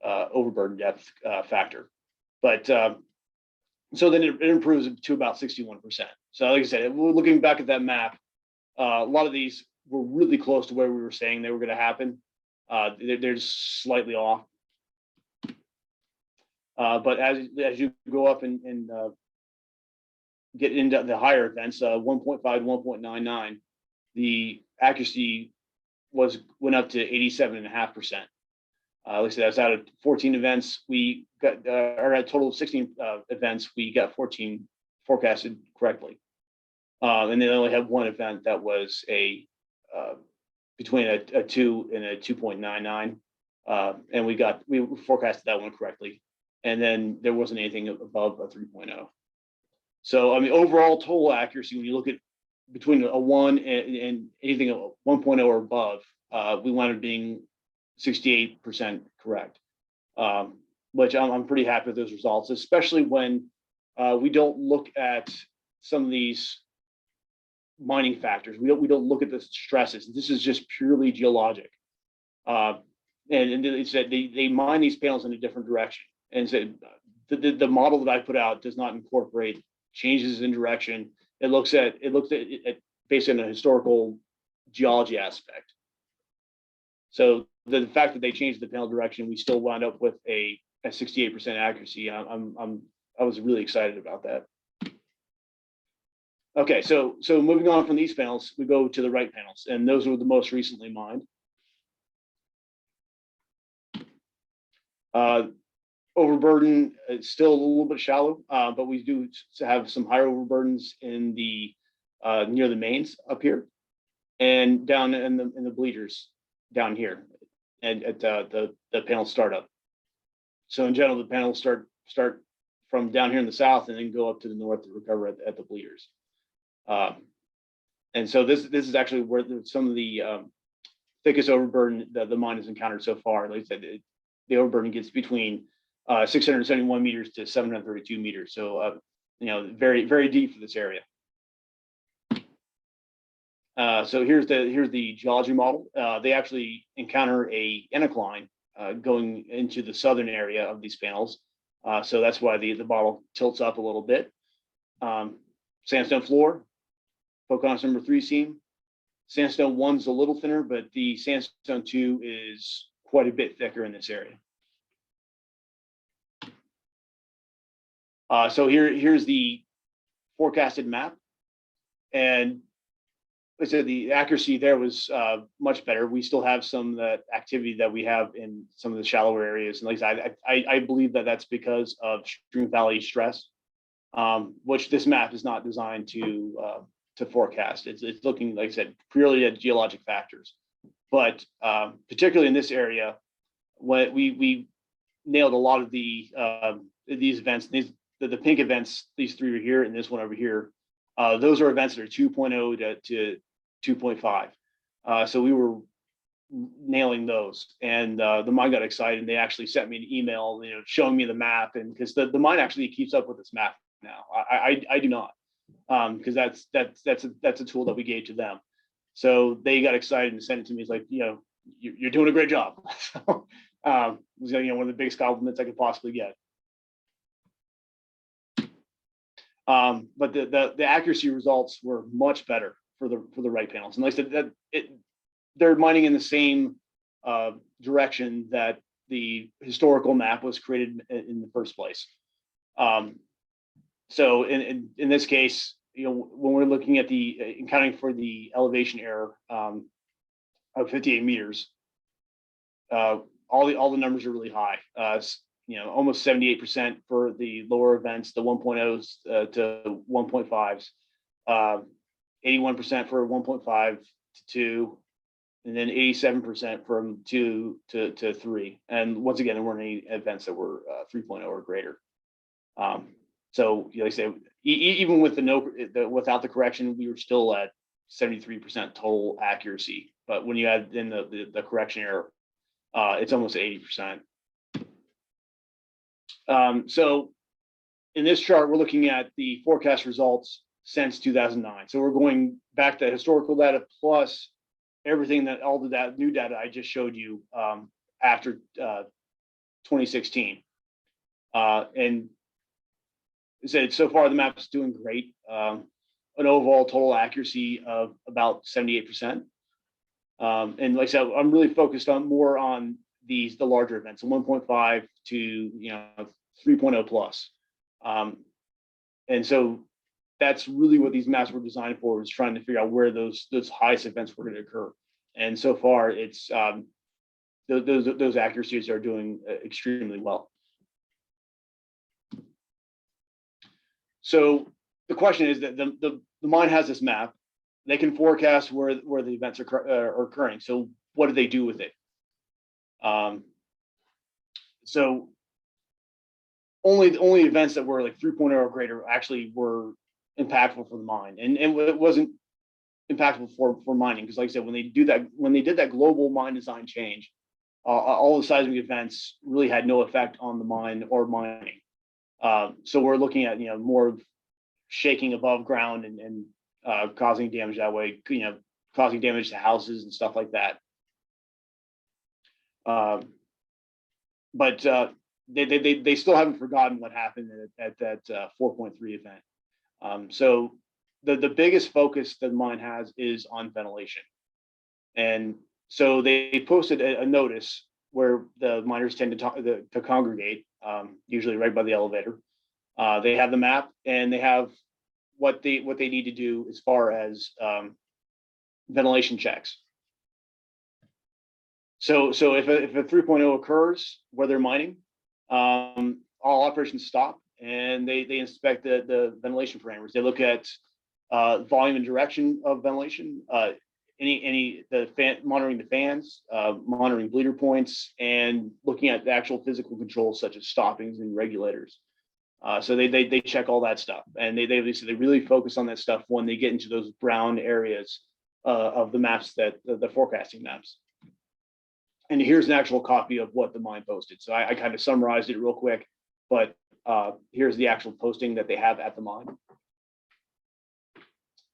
overburden depth factor. But so then it improves to about 61%. So like I said, looking back at that map, a lot of these were really close to where we were saying they were going to happen. They're just slightly off. But as you go up and get into the higher events, 1.5, 1.99, the accuracy went up to 87.5%. Like I said, that's out of 14 events. We got, or a total of 16 events, we got 14 forecasted correctly. And they only have one event that was between a 2 and a 2.99. And we forecasted that one correctly. And then there wasn't anything above a 3.0. So, I mean, overall total accuracy, when you look at between a 1 and anything 1.0 or above, we wound up being 68% correct, which I'm pretty happy with those results, especially when we don't look at some of these mining factors. We don't look at the stresses. This is just purely geologic. And it's that they mine these panels in a different direction. And so the model that I put out does not incorporate changes in direction. It looks at it based on a historical geology aspect. So the fact that they changed the panel direction, we still wound up with a 68% accuracy. I was really excited about that. Okay, so moving on from these panels, we go to the right panels, and those were the most recently mined. Overburden is still a little bit shallow, but we do have some higher overburdens in the near the mains up here, and down in the bleachers down here, and at the panel startup. So in general, the panels start from down here in the south and then go up to the north to recover at the bleachers. And so this is actually where some of the thickest overburden that the mine has encountered so far. Like I said, the overburden gets between 671 meters to 732 meters. So, you know, very, very deep for this area. So here's the geology model. They actually encounter an anticline going into the southern area of these panels. So that's why the model tilts up a little bit. Sandstone floor, Pocahontas number 3 seam. Sandstone 1's a little thinner, but the sandstone 2 is quite a bit thicker in this area. So here's the forecasted map, and like I said, the accuracy there was much better. We still have some of that activity that we have in some of the shallower areas, and like I said, I believe that that's because of stream valley stress, which this map is not designed to forecast. It's looking, like I said, purely at geologic factors. But particularly in this area, when we nailed a lot of these events, the pink events, these 3 are here, and this one over here. Those are events that are 2.0 to 2.5. So we were nailing those, and the mine got excited, and they actually sent me an email, you know, showing me the map, and because the mine actually keeps up with this map now. I do not, because that's a tool that we gave to them. So they got excited and sent it to me. It's like, you know, you're doing a great job. So, it was, you know, one of the biggest compliments I could possibly get. But the accuracy results were much better for the right panels, and like I said, they're mining in the same direction that the historical map was created in the first place. So in this case, you know, when we're looking at the accounting for the elevation error of 58 meters, all the numbers are really high. You know, almost 78% for the lower events, the 1.0s to 1.5s, 81% for 1.5 to 2, and then 87% from 2 to 3. And once again, there weren't any events that were 3.0 or greater. So, like I say, even with without the correction, we were still at 73% total accuracy. But when you add in the correction error, it's almost 80%. So in this chart, we're looking at the forecast results since 2009. So we're going back to historical data plus everything all the new data I just showed you after 2016. And said so far the map is doing great. An overall total accuracy of about 78%. And like I said, I'm really focused more on the larger events, 1.5 to 3.0 plus. And so that's really what these maps were designed for, is trying to figure out where those highest events were going to occur. And so far, it's those accuracies are doing extremely well. So the question is that the mine has this map. They can forecast where the events are occurring. So what do they do with it? So only events that were like 3.0 or greater actually were impactful for the mine, and it wasn't impactful for mining, because like I said, when they did that global mine design change, all the seismic events really had no effect on the mine or mining. So we're looking at more of shaking above ground and causing damage that way, causing damage to houses and stuff like that. But they still haven't forgotten what happened at that 4.3 event. So the biggest focus that mine has is on ventilation. And So they posted a notice where the miners tend to congregate, usually right by the elevator. They have the map and they have what they need to do as far as ventilation checks. So if a 3.0 occurs where they're mining, all operations stop and they inspect the ventilation parameters. They look at volume and direction of ventilation, monitoring the fans, monitoring bleeder points, and looking at the actual physical controls such as stoppings and regulators. So they check all that stuff, and they really focus on that stuff when they get into those brown areas of the maps, that the forecasting maps. And here's an actual copy of what the mine posted. So I kind of summarized it real quick, but here's the actual posting that they have at the mine.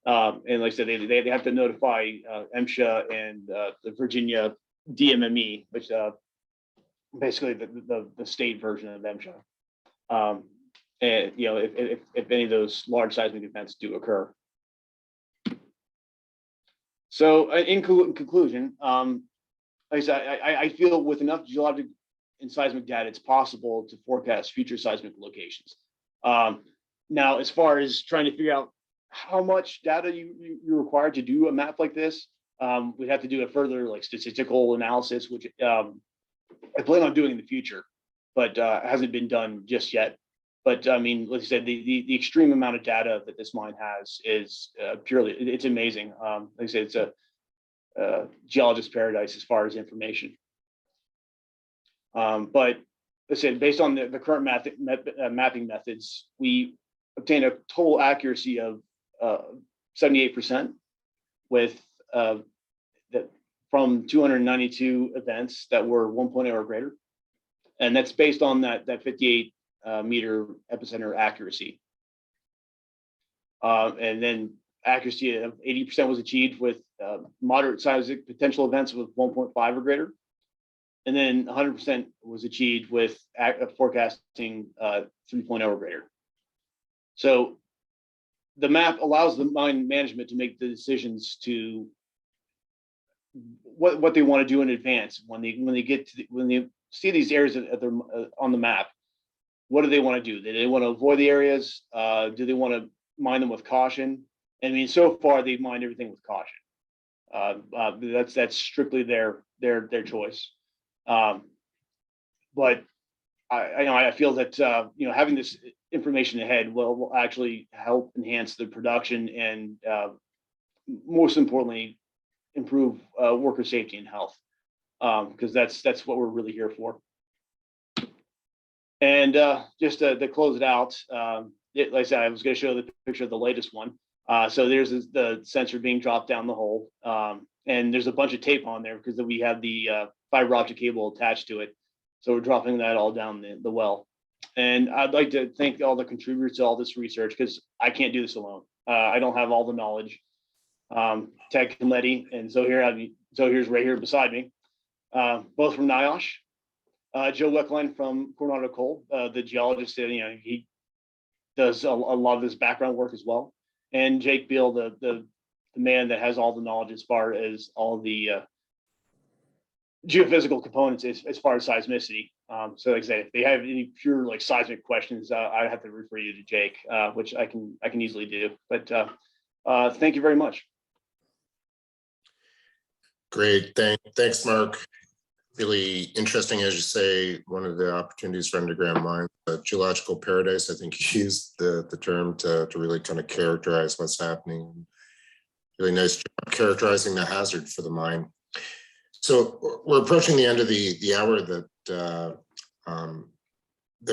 And like I said, they have to notify MSHA and the Virginia DMME, which basically the state version of MSHA. And you know, if any of those large seismic events do occur. So in conclusion, like I said, I feel with enough geologic and seismic data, it's possible to forecast future seismic locations. Now, as far as trying to figure out how much data you're required to do a map like this, we'd have to do a further like statistical analysis, which I plan on doing in the future, but hasn't been done just yet. But I mean, like I said, the extreme amount of data that this mine has is purely, it's amazing. Like I said, it's a geologist's paradise as far as information. But like I said, based on the current mapping methods, we obtain a total accuracy of 78% with from 292 events that were 1.0 or greater. And that's based on that 58 meter epicenter accuracy. And then accuracy of 80% was achieved with moderate seismic potential events with 1.5 or greater. And then 100% was achieved with forecasting 3.0 or greater. So the map allows the mine management to make the decisions to what they want to do in advance when they see these areas on the map. What do they want to do? Do they want to avoid the areas? Do they want to mine them with caution? I mean, so far they've mined everything with caution. That's strictly their choice. But I feel that having this information ahead will actually help enhance the production and most importantly improve worker safety and health, because that's what we're really here for. And just to close it out, like I said, I was going to show the picture of the latest one. So there's the sensor being dropped down the hole, and there's a bunch of tape on there because we have the fiber optic cable attached to it. So we're dropping that all down the well. And I'd like to thank all the contributors to all this research, because I can't do this alone. I don't have all the knowledge. Ted Comletti and Zohir's right here beside me, both from NIOSH. Joe Wecklein from Coronado Coal, the geologist, he does a lot of this background work as well. And Jake Beal, the man that has all the knowledge as far as all the geophysical components as far as seismicity. So like I said, if they have any pure like seismic questions, I have to refer you to Jake, which I can easily do. But thank you very much. Great, thanks, Mark. Really interesting, as you say, one of the opportunities for underground mine, the geological paradise. I think you used the term to really kind of characterize what's happening. Really nice job characterizing the hazard for the mine. So we're approaching the end of the hour that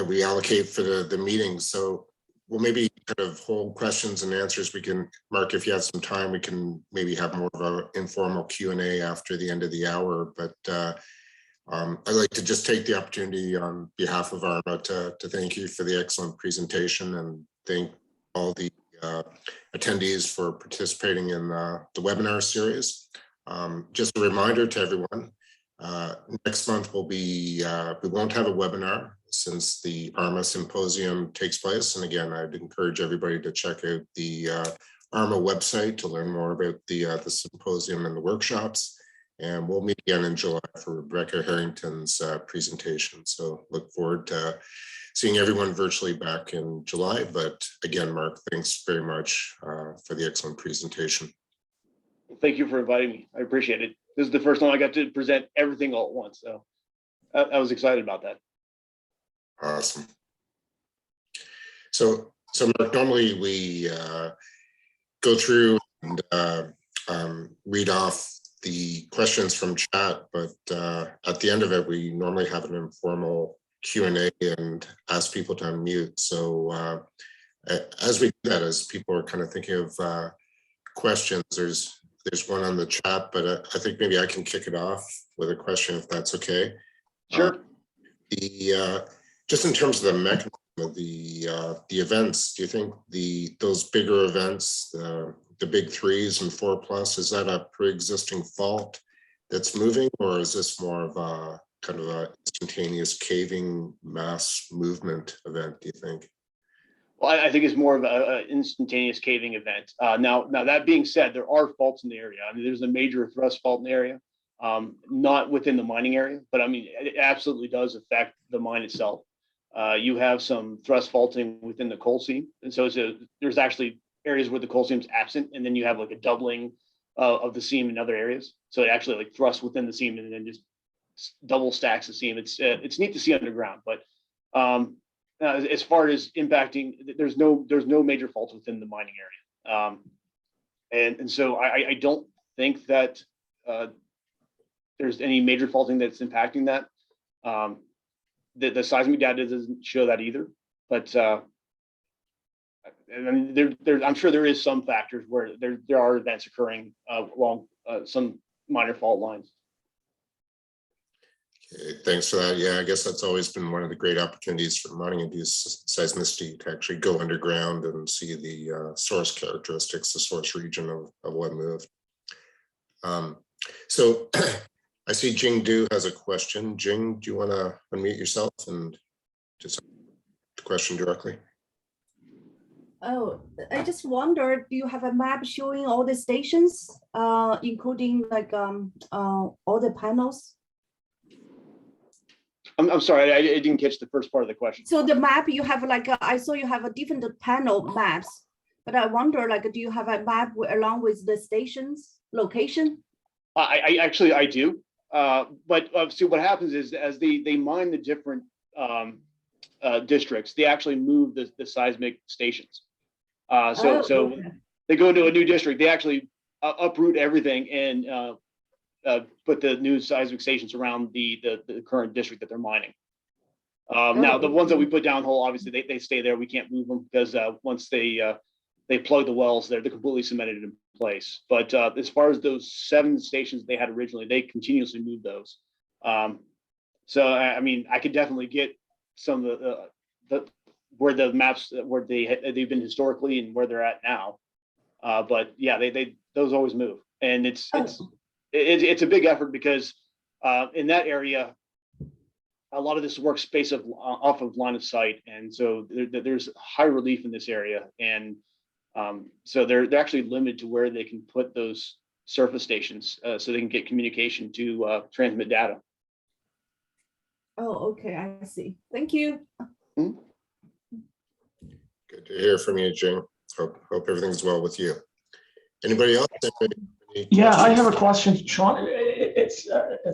we allocate for the meeting. So we'll maybe kind of hold questions and answers. We can, Mark, if you have some time, we can maybe have more of an informal Q&A after the end of the hour. But I'd like to just take the opportunity on behalf of ARMA to thank you for the excellent presentation, and thank all the attendees for participating in the webinar series. Just a reminder to everyone, next month we won't have a webinar since the ARMA symposium takes place. And again, I'd encourage everybody to check out the ARMA website to learn more about the symposium and the workshops. And we'll meet again in July for Rebecca Harrington's presentation. So look forward to seeing everyone virtually back in July. But again, Mark, thanks very much for the excellent presentation. Thank you for inviting me. I appreciate it. This is the first time I got to present everything all at once. So I was excited about that. Awesome. So Mark, normally we go through and read off the questions from chat, but at the end of it, we normally have an informal Q&A and ask people to unmute. So as we do that, as people are kind of thinking of questions, there's one on the chat, but I think maybe I can kick it off with a question if that's okay. Sure. Just in terms of the mechanism of the events, do you think those bigger events, the big 3s and 4+, is that a pre-existing fault that's moving, or is this more of a kind of a instantaneous caving mass movement event, do you think? Well, I think it's more of an instantaneous caving event. Now that being said, there are faults in the area. I mean, there's a major thrust fault in the area, not within the mining area, but I mean, it absolutely does affect the mine itself. You have some thrust faulting within the coal seam, and so there's actually areas where the coal seam is absent, and then you have like a doubling of the seam in other areas. So it actually like thrusts within the seam and then just double stacks the seam. It's neat to see underground, but as far as impacting, there's no major faults within the mining area, and so I don't think that there's any major faulting that's impacting that. The seismic data doesn't show that either, but I mean, I'm sure there is some factors where there are events occurring along some minor fault lines. Okay, thanks for that. Yeah, I guess that's always been one of the great opportunities for mining-induced seismicity to actually go underground and see the source characteristics, the source region of what moved. So I see Jing Du has a question. Jing, do you want to unmute yourself and just ask the question directly? Oh, I just wondered, do you have a map showing all the stations, including like all the panels? I'm sorry, I didn't catch the first part of the question. So the map you have like, I saw you have a different panel maps, but I wonder like, do you have a map along with the stations location? I do, but see what happens is as they mine the different districts, they actually move the seismic stations. So they go into a new district, they actually uproot everything and put the new seismic stations around the current district that they're mining. Now the ones that we put down hole, obviously they stay there. We can't move them because once they plug the wells, they're completely cemented in place. But as far as those 7 stations they had originally, they continuously move those. So I mean, I could definitely get some of the where the maps where they've been historically and where they're at now. But yeah, those always move, and it's a big effort because in that area, a lot of this work's based off of line of sight, and so there's high relief in this area, and so they're actually limited to where they can put those surface stations so they can get communication to transmit data. Oh, okay, I see. Thank you. Mm-hmm. Good to hear from you, Jing. Hope everything's well with you. Anybody else? Yeah, I have a question, Sean.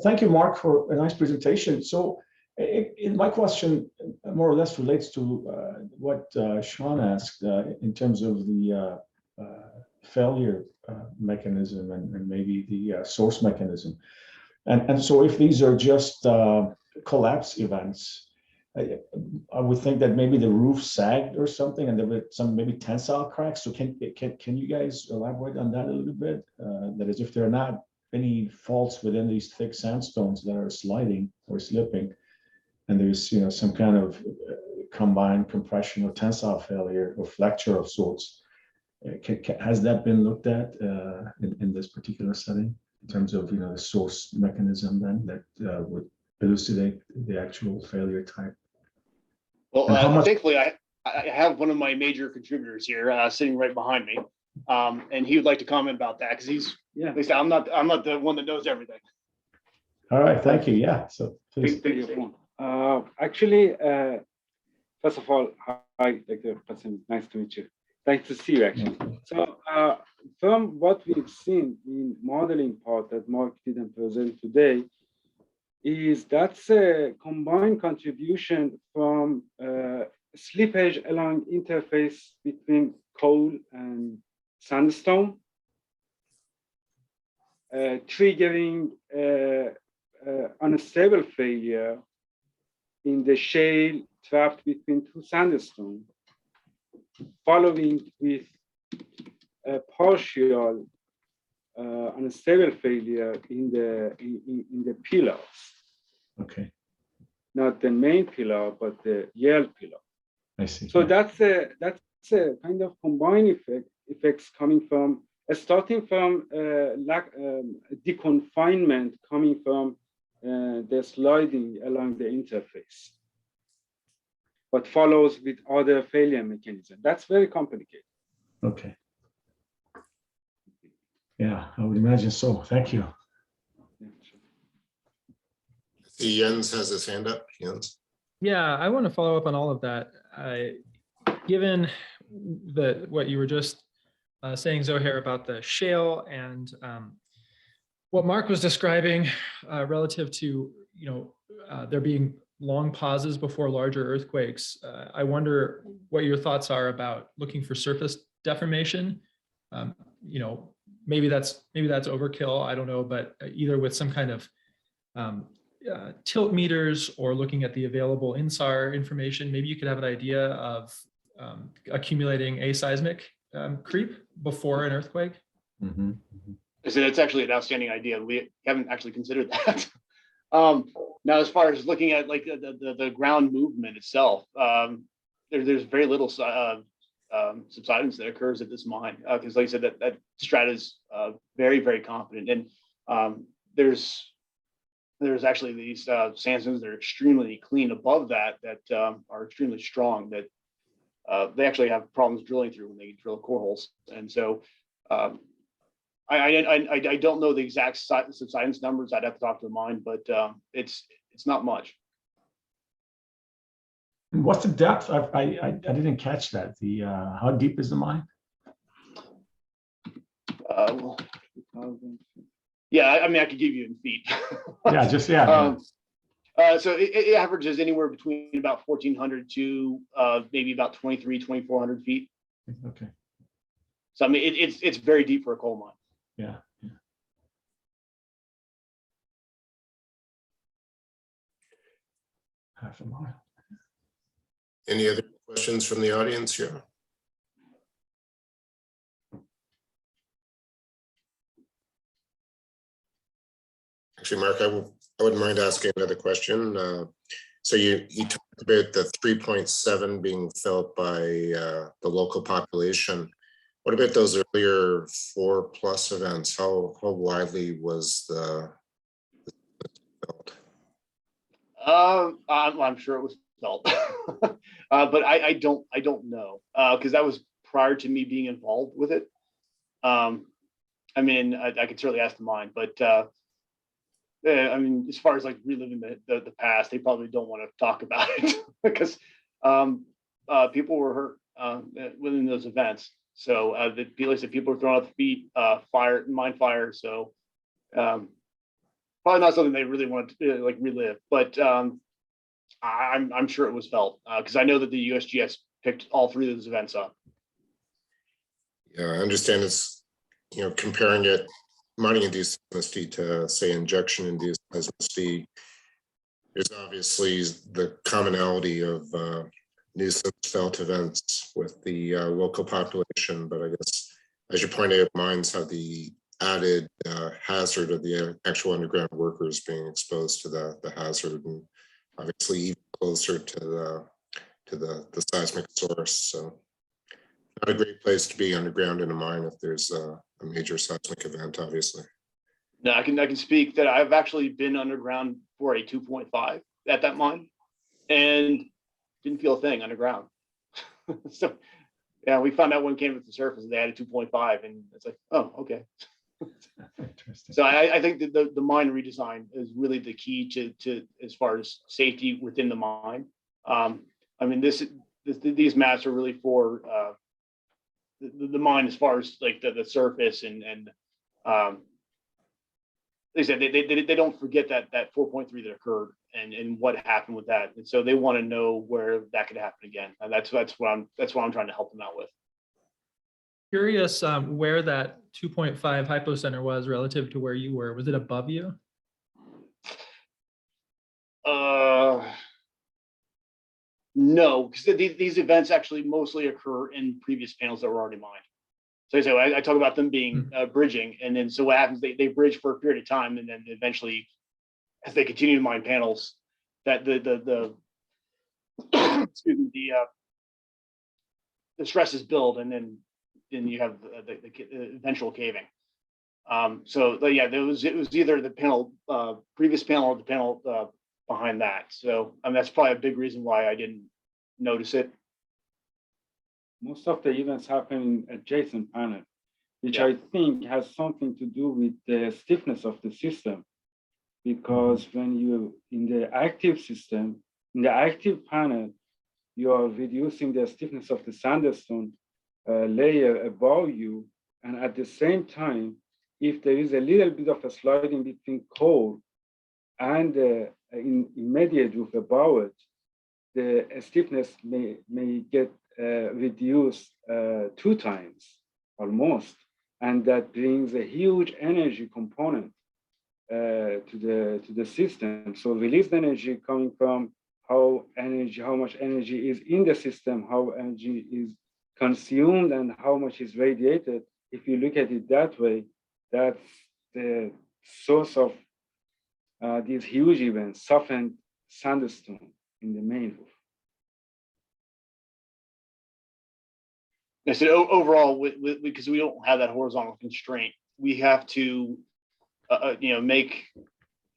Thank you, Mark, for a nice presentation. So my question more or less relates to what Sean asked in terms of the failure mechanism and maybe the source mechanism. And so if these are just collapse events, I would think that maybe the roof sagged or something, and there were some maybe tensile cracks. So can you guys elaborate on that a little bit? That is, if there are not any faults within these thick sandstones that are sliding or slipping, and there's some kind of combined compression or tensile failure or flexure of sorts, has that been looked at in this particular setting in terms of the source mechanism then that would elucidate the actual failure type? Well, thankfully, I have one of my major contributors here sitting right behind me, and he would like to comment about that because he's. Yeah. They say I'm not the one that knows everything. All right, thank you. Yeah, so please. Thank you. Actually, first of all, hi, Dr. Person. Nice to meet you. Nice to see you, actually. So, from what we've seen in modeling part that Mark didn't present today, is that's a combined contribution from slippage along interface between coal and sandstone, triggering unstable failure in the shale trapped between two sandstones, following with a partial unstable failure in the pillars. Okay, Not the main pillar, but the Yale pillar. I see. So that's a kind of combined effects coming from starting from deconfinement coming from the sliding along the interface, but follows with other failure mechanism. That's very complicated. Okay. Yeah, I would imagine so. Thank you. Yeah, sure. See, Jens has his hand up. Jens. Yeah, I want to follow up on all of that. Given what you were just saying, Zohair, about the shale and what Mark was describing relative to, there being long pauses before larger earthquakes. I wonder what your thoughts are about looking for surface deformation. Maybe that's overkill. I don't know, but either with some kind of tilt meters or looking at the available INSAR information, maybe you could have an idea of accumulating aseismic creep before an earthquake. Mm-hmm. So it's actually an outstanding idea. We haven't actually considered that. Now, as far as looking at like the ground movement itself, there's very little subsidence that occurs at this mine because, like I said, that strata is very, very competent, and there's actually these sandstones that are extremely clean above that are extremely strong that they actually have problems drilling through when they drill core holes, and so. I don't know the exact subsidence numbers. I'd have to talk to the mine, but it's not much. What's the depth? I didn't catch that. The how deep is the mine? Yeah, I mean, I could give you in feet. Yeah, just yeah. So it averages anywhere between about 1,400 to maybe about 2,400 feet. Okay. So I mean, it's very deep for a coal mine. Yeah. Half a mile. Any other questions from the audience here? Actually, Mark, I wouldn't mind asking another question. So you talked about the 3.7 being felt by the local population. What about those earlier 4+ events? How widely was the felt? I'm sure it was felt, but I don't know because that was prior to me being involved with it. I mean, I could certainly ask the mine, but I mean, as far as like reliving the past, they probably don't want to talk about it because people were hurt within those events. So people were thrown off the feet, mine fire. So probably not something they really want to like relive, but I'm sure it was felt because I know that the USGS picked all three of those events up. Yeah, I understand it's, comparing it, mining induced seismicity to say injection induced seismicity. There's obviously the commonality of nuisance felt events with the local population, but I guess, as you pointed out, mines have the added hazard of the actual underground workers being exposed to the hazard, and obviously even closer to the seismic source. So not a great place to be underground in a mine if there's a major seismic event, obviously. No, I can speak that I've actually been underground for a 2.5 at that mine and didn't feel a thing underground. So yeah, we found out when it came to the surface they had a 2.5 and it's like, oh, okay. Interesting. So I think that the mine redesign is really the key to as far as safety within the mine. I mean, these maps are really for the mine as far as like the surface and they said they don't forget that 4.3 that occurred and what happened with that, and so they want to know where that could happen again, and that's what I'm trying to help them out with. Curious where that 2.5 hypocenter was relative to where you were. Was it above you? No, because these events actually mostly occur in previous panels that were already mined. So I talk about them being bridging, and then so what happens? They bridge for a period of time, and then eventually, as they continue to mine panels, that the excuse me, the stresses build, and then you have the eventual caving. So yeah, it was either the panel, previous panel, or the panel behind that. So that's probably a big reason why I didn't notice it. Most of the events happen in adjacent panel, which Yeah. I think has something to do with the stiffness of the system. Because when you, in the active system, in the active panel, you are reducing the stiffness of the sandstone layer above you. And at the same time, if there is a little bit of a sliding between core and in immediate roof above it, the stiffness may get reduced 2 times almost, and that brings a huge energy component to the system. So released energy coming from how much energy is in the system, how energy is consumed, and how much is radiated. If you look at it that way, that's the source of these huge events, softened sandstone in the main roof. I said overall, because we don't have that horizontal constraint, we have to, make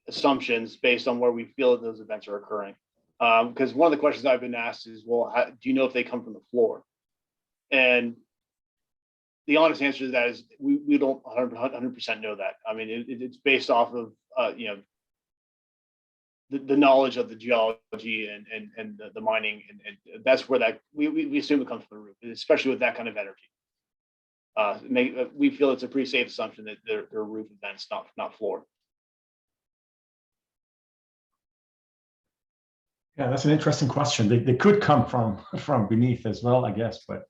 assumptions based on where we feel that those events are occurring. Because one of the questions I've been asked is, well, do you know if they come from the floor? And the honest answer to that is we don't 100% know that. I mean, it's based off of the knowledge of the geology and the mining, and that's where that we assume it comes from the roof, especially with that kind of energy. We feel it's a pretty safe assumption that they're roof events, not floor. Yeah, that's an interesting question. They could come from beneath as well, I guess, but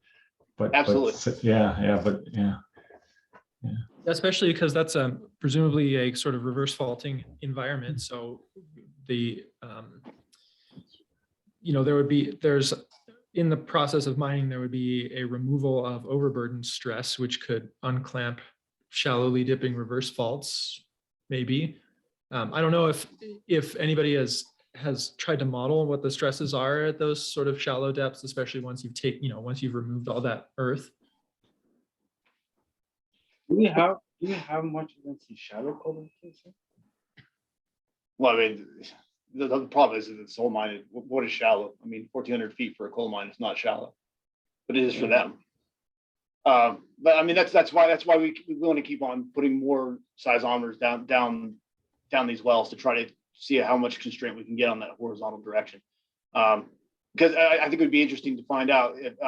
Absolutely. yeah. Especially because that's presumably a sort of reverse faulting environment. So the there's in the process of mining, there would be a removal of overburden stress, which could unclamp shallowly dipping reverse faults, maybe. I don't know if anybody has tried to model what the stresses are at those sort of shallow depths, especially once you've removed all that earth. Do you have much events in shallow coal cases? Well, I mean, the problem is that this whole mine, what is shallow? I mean, 1,400 feet for a coal mine is not shallow, but it is for them. But I mean, that's why we want to keep on putting more seismometers down these wells to try to see how much constraint we can get on that horizontal direction. Because I think it would be interesting to find out if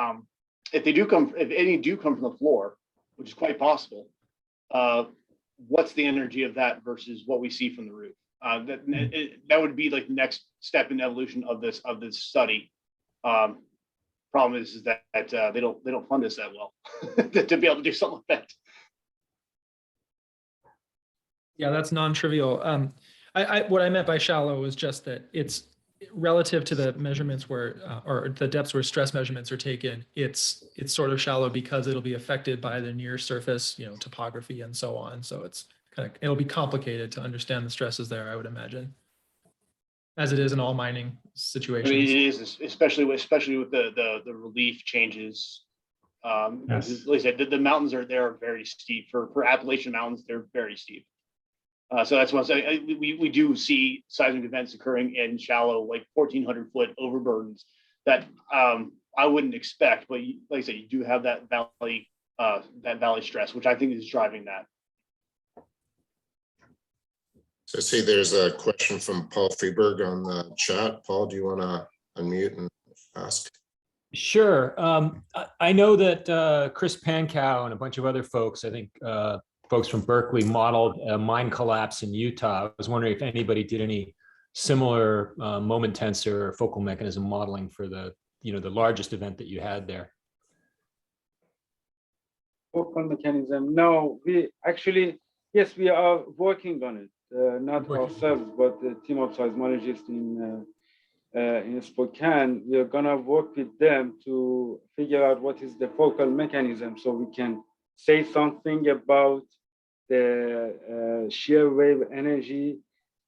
any do come from the floor, which is quite possible. What's the energy of that versus what we see from the roof? That would be like the next step in evolution of this study. Problem is that they don't fund us that well to be able to do something like that. Yeah, that's non-trivial. What I meant by shallow was just that it's relative to the measurements where, or the depths where stress measurements are taken. It's sort of shallow because it'll be affected by the near surface, topography and so on. So it'll be complicated to understand the stresses there, I would imagine, as it is in all mining situations. I mean, it is, especially with the relief changes. Yes. Like I said, the mountains are very steep. For Appalachian mountains, they're very steep. So that's why we do see seismic events occurring in shallow, like 1,400-foot overburdens that I wouldn't expect. But like I said, you do have that valley stress, which I think is driving that. So I see there's a question from Paul Freeberg on the chat. Paul, do you want to unmute and ask? Sure. I know that Chris Pankow and a bunch of other folks, I think folks from Berkeley, modeled a mine collapse in Utah. I was wondering if anybody did any similar moment tensor or focal mechanism modeling for the largest event that you had there. Focal mechanism. No, we actually, yes, we are working on it. Not ourselves, but the team of seismologists in Spokane. We are gonna work with them to figure out what is the focal mechanism, so we can say something about the shear wave energy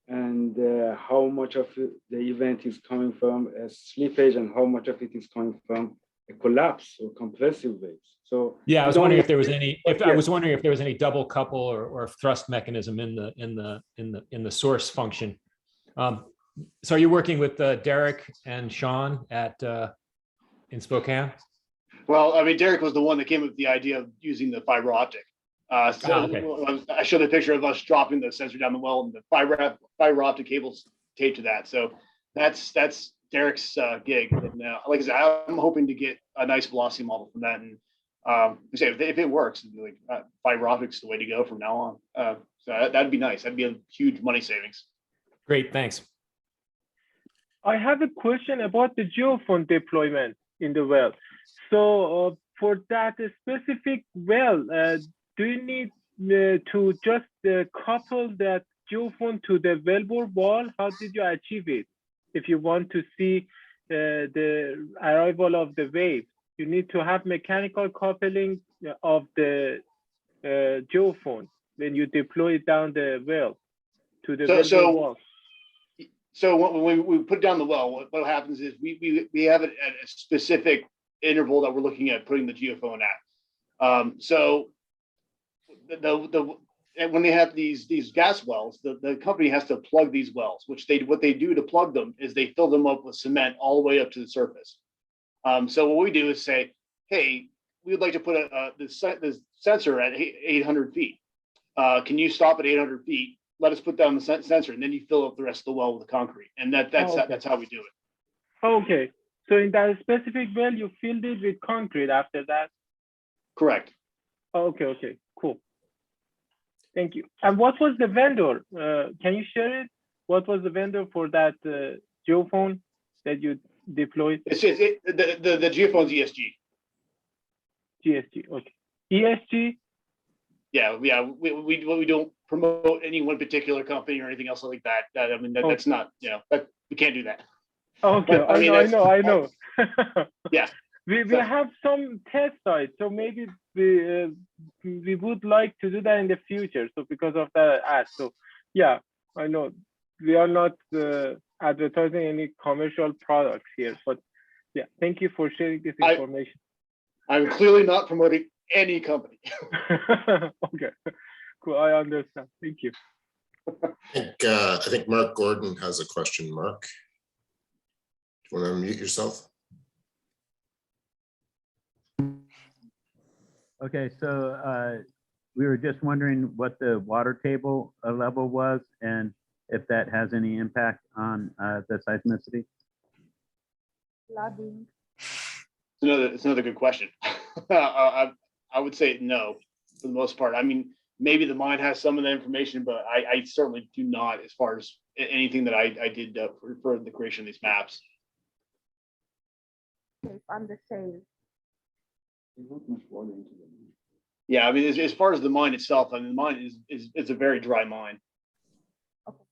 and how much of the event is coming from a slippage and how much of it is coming from a collapse or compressive waves. So yeah, I was wondering if there was any. I was wondering if there was any double couple or thrust mechanism in the source function. So are you working with Derek and Sean at in Spokane? Well, I mean, Derek was the one that came up with the idea of using the fiber optic. Okay. I showed a picture of us dropping the sensor down the well and the fiber optic cables taped to that. So that's Derek's gig. And like I said, I'm hoping to get a nice velocity model from that. And if it works, like fiber optics is the way to go from now on. So that'd be nice. That'd be a huge money savings. Great, thanks. I have a question about the geophone deployment in the well. So for that specific well, do you need to just couple that geophone to the wellbore wall? How did you achieve it? If you want to see the arrival of the wave, you need to have mechanical coupling of the geophone when you deploy it down the well to the wellbore wall. So when we put down the well, what happens is we have it at a specific interval that we're looking at putting the geophone at. So when they have these gas wells, the company has to plug these wells, which what they do to plug them is they fill them up with cement all the way up to the surface. So what we do is say, hey, we would like to put the sensor at 800 feet. Can you stop at 800 feet? Let us put down the sensor, and then you fill up the rest of the well with the concrete, and that's how we do it. Okay, so in that specific well, you filled it with concrete after that? Correct. Okay, cool. Thank you. And what was the vendor? Can you share it? What was the vendor for that geophone that you deployed? It's just the geophone's ESG. GSG, okay. ESG? Yeah. We don't promote any one particular company or anything else like that. I mean, that's not, we can't do that. Okay, but, I know. Yeah. We have some test sites, so maybe we would like to do that in the future. So because of that ad, so yeah, I know we are not advertising any commercial products here, but yeah, thank you for sharing this information. I'm clearly not promoting any company. Okay, cool. I understand. Thank you. I think Mark Gordon has a question. Mark, do you want to unmute yourself? Okay, so we were just wondering what the water table level was and if that has any impact on the seismicity. Flooding. It's another good question. I would say no, for the most part. I mean, maybe the mine has some of the information, but I certainly do not, as far as anything that I did for the creation of these maps. On the sale. Yeah, I mean, as far as the mine itself, I mean, the mine is a very dry mine. Okay.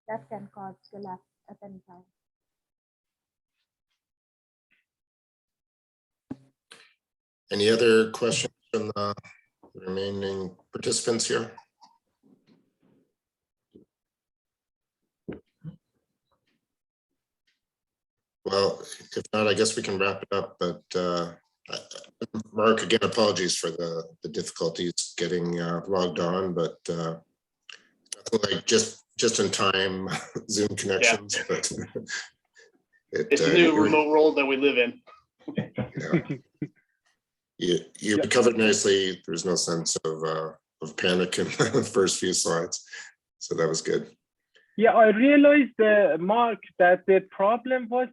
That can cause collapse at any time. Any other questions from the remaining participants here? Well, if not, I guess we can wrap it up, but Mark, again, apologies for the difficulties getting logged on, but nothing like just in time Zoom connections. Yeah. But it's a new remote world that we live in. Yeah. You recovered nicely. There's no sense of of panic in the first few slides. So that was good. Yeah, I realized, Mark, that the problem was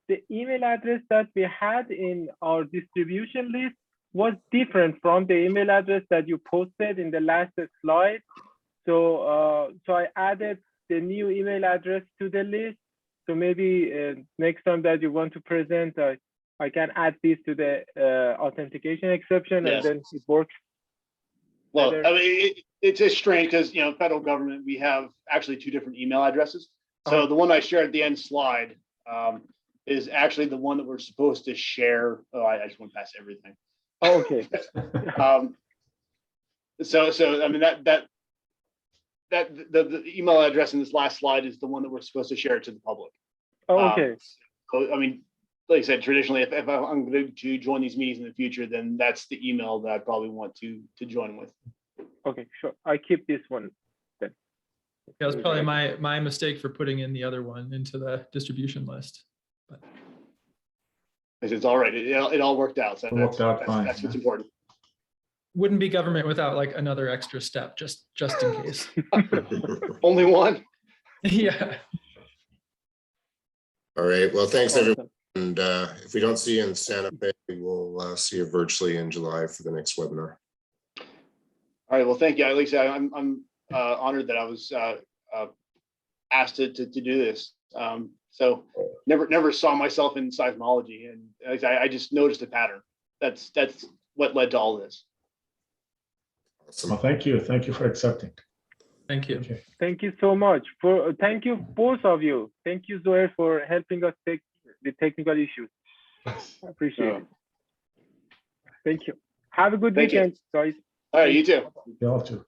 the email address that we had in our distribution list was different from the email address that you posted in the last slide. So, so I added the new email address to the list. So maybe next time that you want to present, I can add this to the authentication exception, Yes. and then it works. Well, better. I mean, it's a strange because, you know, federal government, we have actually 2 different email addresses. So the one I shared at the end slide is actually the one that we're supposed to share. Oh, I just went past everything. Oh, okay. So I mean, the email address in this last slide is the one that we're supposed to share to the public. Oh, okay. So, I mean, like I said, traditionally, if I'm going to join these meetings in the future, then that's the email that I probably want to join with. Okay, sure. I keep this one. That was probably my mistake for putting in the other one into the distribution list. But It's all right. It all worked out. So that's what's important. wouldn't be government without like another extra step, just in case. Only one. Yeah. All right. Well, thanks everyone. And if we don't see you in Santa Fe, we'll see you virtually in July for the next webinar. All right. Well, thank you. Like I said, I'm honored that I was asked to do this. So never saw myself in seismology, and I just noticed a pattern. That's what led to all this. Awesome. Well, thank you. Thank you for accepting. Thank you. Okay. Thank you so much. Thank you, both of you. Thank you, Zoe, for helping us take the technical issues. I appreciate it. Thank you. Have a good Thank you. weekend, guys. All right. You too. You all too.